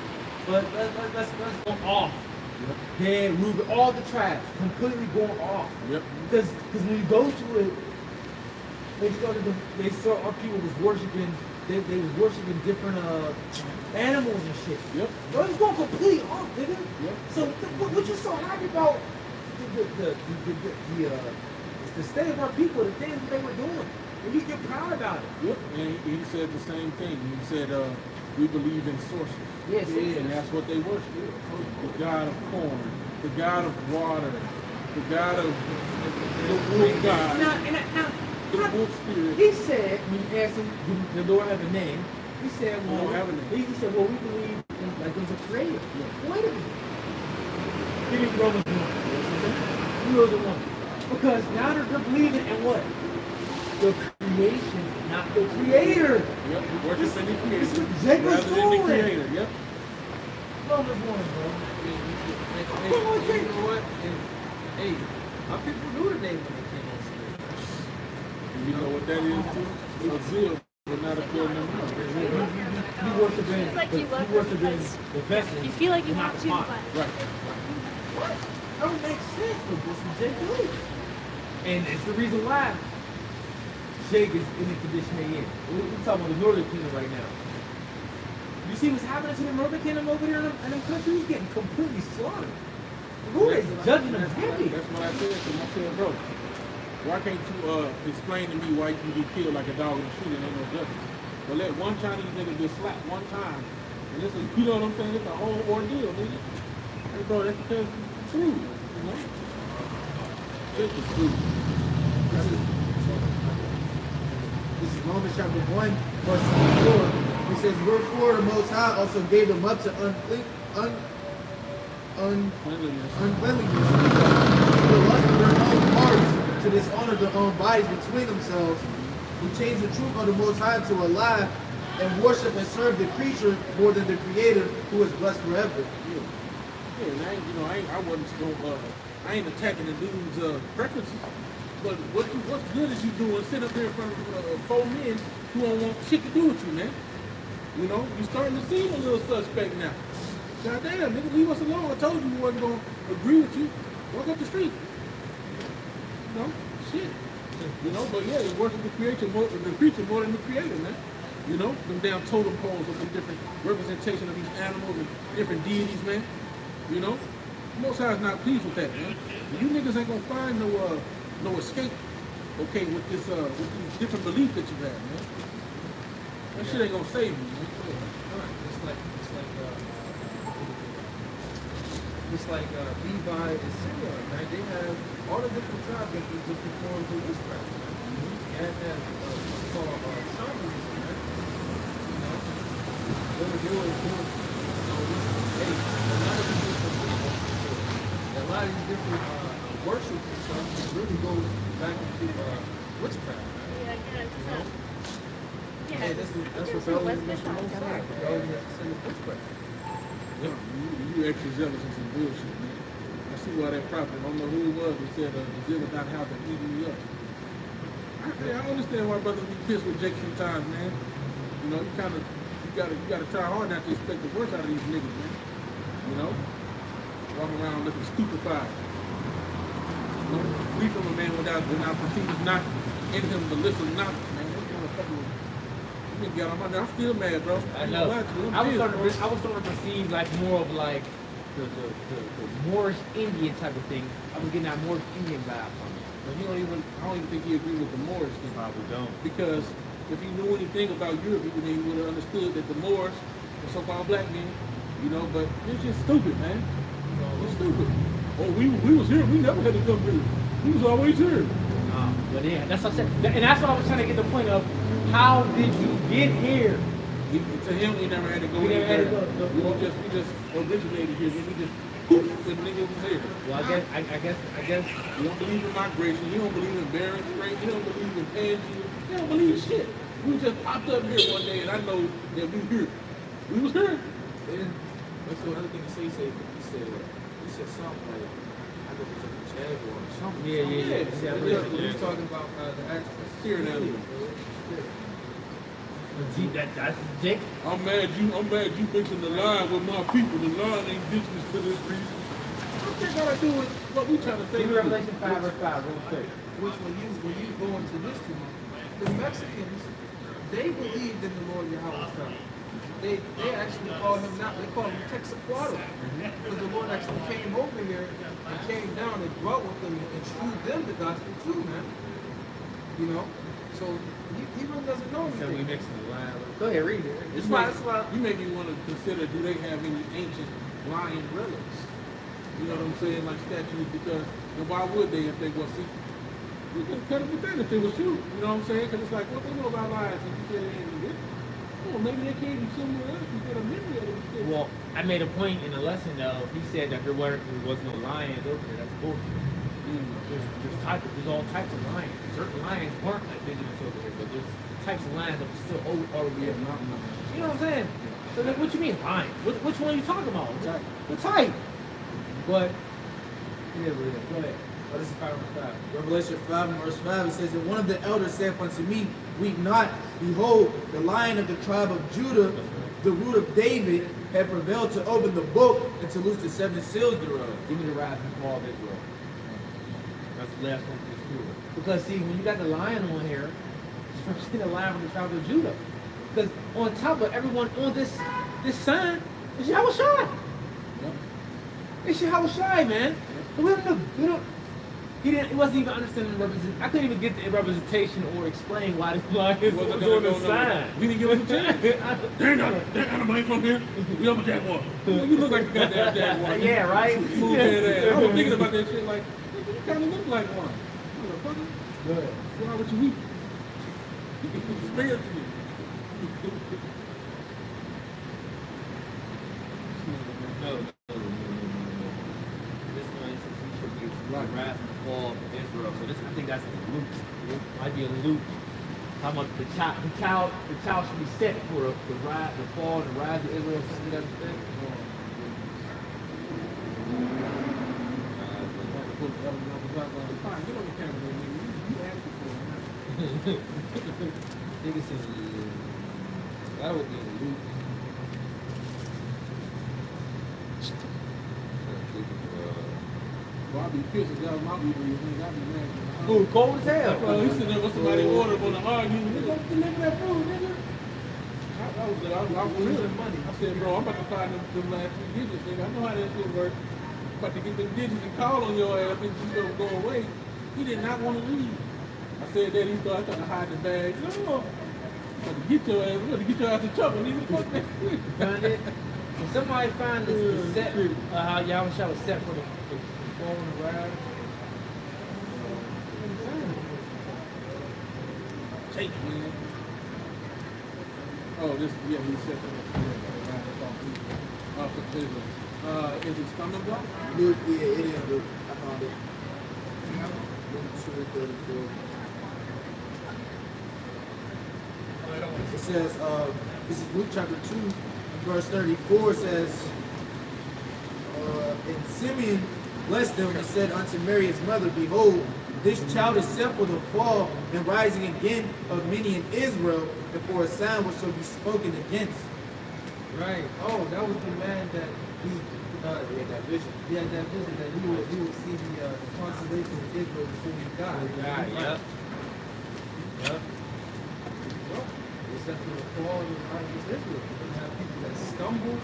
But let's go off. Gad, Reuben, all the tribes completely going off. Yep. Because when you go to it, they saw our people was worshiping. They was worshiping different animals and shit. Yep. Bro, it's going completely off, nigga. Yep. So what you so happy about the state of our people, the things that they were doing, and you're proud about it. Yep. And he said the same thing. He said, we believe in sorcery. Yes, And that's what they worship. The God of corn, the God of water, the God of the wolf God, the wolf spirit. He said, when you asked him, the Lord have a name, he said, well, Lord have a name. He said, well, we believe in, like there's a creator. Wait a minute. Give me Romans 1. Romans 1. Because now they're believing in what? the creation, not the creator. Yep, we worship in the This is creator what Jake was rather than the doing. creator. Yep. Romans 1, bro. Hey, you know what? And, hey, my people knew the name when they came on stage. And you know what that is too? It's a zeal, but not a pure number. You worshiping, It's like you love you worshiping because the vessel. You feel like you not want the to, pot. but Right. What? That don't make sense, but this is Jake Lee. And it's the reason why Jake is in the condition they in. We're talking about the Northern Kingdom right now. You see what's happening to the Northern Kingdom over there in them countries? Getting completely slaughtered. Who is judging them heavy? That's what I said to him. I said, bro, why can't you explain to me why you get killed like a dog in the street and ain't no justice? But let one Chinese nigga get slapped one time, and this is, you know what I'm saying? It's a whole ordeal, nigga. Hey, bro, that's because it's true, you know? Shit is true. This is Romans chapter 1, verse 4. It says, wherefore the Most High also gave them up to Cleanliness. uncleanliness, to the lust of their own hearts, to dishonor their own bodies between themselves, who changed the truth of the Most High to a lie, and worship and serve the creature more than the Creator, who is blessed forever. Yeah, and I wasn't gonna, I ain't attacking the dude's preferences. But what's good is you doing sit up there in front of 4 men who don't want shit to do with you, man. You know, you starting to seem a little suspect now. Goddamn, nigga, leave us alone. I told you we wasn't gonna agree with you. Walk up the street. You know, shit. You know, but yeah, you worship the creature more than the creator, man. You know, them damn totem poles of the different representation of these animals and different deities, man. You know, Most High is not pleased with that, man. You niggas ain't gonna find no escape, okay, with this with these different beliefs that you have, man. That shit ain't gonna save you, man. It's like Levi and Simeon, right? They have all the different tribes that do different forms of witchcraft, right? And that what's called shamanism, right? You know, they were doing, hey, a lot of these different worships and stuff really goes back into witchcraft, right? yeah, I guess. You know? Yeah, That's it's what rebellion against the Most High. Rebellion against the sin of witchcraft. You extra zealous and some bullshit, man. I see why that prophet, I don't know who it was, he said the zeal of thy house has eaten me up. I understand why brothers be pissed with Jake sometimes, man. You know, you gotta try hard not to expect the worst out of these niggas, man. You know? Walking around looking stupefied. You know, free from a man without perceiving not in him the list of knowledge, man. What kind of fucking get on my nerves. I'm still mad, bro. I know. I was starting to perceive like more of like the Moorish Indian type of thing. I was getting that Moorish Indian vibe from it. But I don't even think he agreed with the Moors thing. Probably don't. Because if he knew anything about Europe, he would have understood that the Moors were so-called black men, you know, but it's just stupid, man. It's stupid. Oh, we was here. We never had to come here. We was always here. But yeah, that's what I said. And that's what I was trying to get the point of. How did you get here? To him, we never had to go We never had to anywhere. go. We just originated here. Then we just poof, and nigga was here. Well, I guess. You don't believe in migration. You don't believe in bearing strength. You don't believe in Pangeia. You don't believe shit. We just popped up here one day, and I know that we here. We was here. And that's the other thing he said something like, I think it was a jaguar or something. Yeah. He was talking about the Aztecs. Steering animal. That's Jake. I'm mad you mixing the line with my people. The line ain't indigenous to this region. What that got to do with what we trying to say? Give me Revelation 5 verse 5 real quick. Which when you go into history, the Mexicans, they believed in the Lord Yahweh. They actually call him now, they call him Texaquatl. Because the Lord actually came over here and came down and dwelt with them and showed them the gospel too, man. You know? So he really doesn't know So we anything. mixing the line. Go ahead, read it. It's why you make me want to consider, do they have any ancient lion relics? You know what I'm saying? Like statues, because and why would they if they were secret? We could cut it with that if they were true. You know what I'm saying? Because it's like, what they know about lions and you say they ain't good. Oh, maybe they came from somewhere else. You get a memory of them. Well, I made a point in the lesson though. He said that there was no lions over there. That's bullshit. there's all types of lions. Certain lions weren't like indigenous over here, but there's types of lions that are still over here. You know what I'm saying? So then, what you mean lion? Which one are you talking about? The type. But yeah, go ahead. Oh, this is paragraph 5. Revelation 5 and verse 5, it says, and one of the elders saith unto me, weep not, behold, the Lion of the tribe of Judah, the root of David, had prevailed to open the book and to loose the 7 seals thereof. Give me the rise and fall of Israel. That's the last one for this school. Because see, when you got the lion on here, especially the lion from the tribe of Judah, because on top of everyone on this sign is Yahweh Shai. It's Yahweh Shai, man. We don't. He wasn't even understanding the representation. I couldn't even get the representation or explain why this lion was doing the sign. We didn't give him a chance. They're not animal from here. We have a jaguar. You look like a goddamn jaguar. Yeah, right? Smooth head ass. I was thinking about that shit like, you kind of look like one. Motherfucker. Good. Why would you weep? Spare to me. No. This one is the wrath and fall of Israel. So this, I think that's in Luke. Might be in Luke. Talking about the child should be set for the fall and the rise of Israel. Something to that effect. Fine, get on the camera, nigga. You asked for it. I think it's in that would be in Luke. Well, I'll be pissed if that was my people. You think I'd be mad. Food cold as hell. Well, he sitting there with somebody order on the argument. Nigga, don't deliver that food, nigga. I was losing money. I said, bro, I'm about to find them last 2 digits, nigga. I know how that shit works. I'm about to get them digits and call on your ass and you don't go away. He did not want to leave. I said that he started trying to hide the bag. No, I'm about to get your ass. I'm about to get your ass in trouble, nigga. Fuck that shit. Find it. If somebody find the set, how Yahweh Shai was set for the fall and the rise. Take it, man. Oh, this, yeah, he said that. Is it stumbling block? Luke, yeah, it is Luke. I found it. Luke 2:34. It says, this is Luke chapter 2, verse 34. It says, and Simeon blessed them and said unto Mary his mother, behold, this child is set for the fall and rising again of many in Israel, and for a sign which shall be spoken against. Right. Oh, that was the man that he had that vision. He had that vision that he would see the consolation of Israel before he died. Right. Yep. Yep. Well, except for the fall and the rise of Israel. You're going to have people that stumble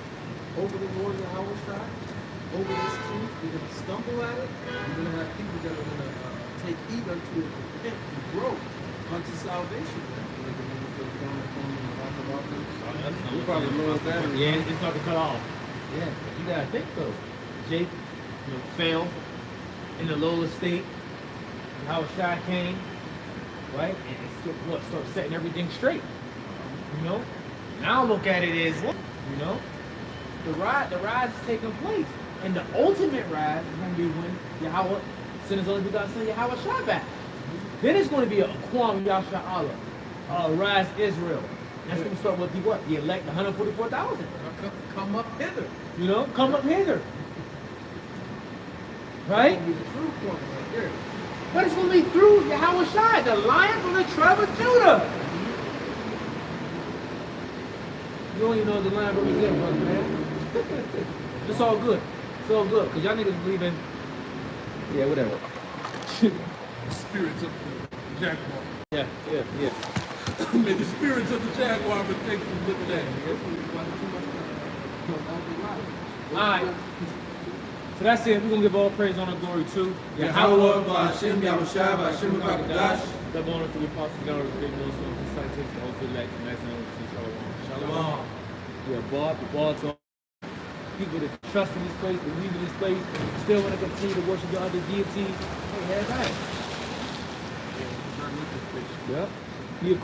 over the Lord Yahweh Shai, over this truth. They're going to stumble at it. You're going to have people that are going to take heed unto it, repent, and grow unto salvation. We probably lost that. Yeah, it's about to cut off. Yeah, you gotta think though. Jake, fell in the lowest state. How Shai came, right? And it start setting everything straight. Now look at it as the rise is taking place, and the ultimate rise is going to be when Yahweh sends his only begotten Son Yahweh Shai back. Then it's going to be a Kwam Yahshua Allah, rise Israel. That's going to start with the elect, 144,000. Come up hither. Come up hither. Right? That'll be the true point right there. But it's going to be through Yahweh Shai, the lion from the tribe of Judah. You don't even know the lion represents, brother, man. It's all good. It's all good. Because y'all niggas believe in, yeah, whatever. Spirits of the jaguar. Yeah. May the spirits of the jaguar protect you. Look at that. Alright. So that's it. We're going to give all praise, honor, glory to Yahweh, Ba'ashem, Yahushua, Ba'ashem, Ba'akadash. Double honor to the apostles, God, the great millstone, the citation, all the elect, and that's Shalom. Shalom. Yeah, the bar to people that trust in this place, believe in this place, still want to continue to worship the other deities. Hey, that's right. Yeah.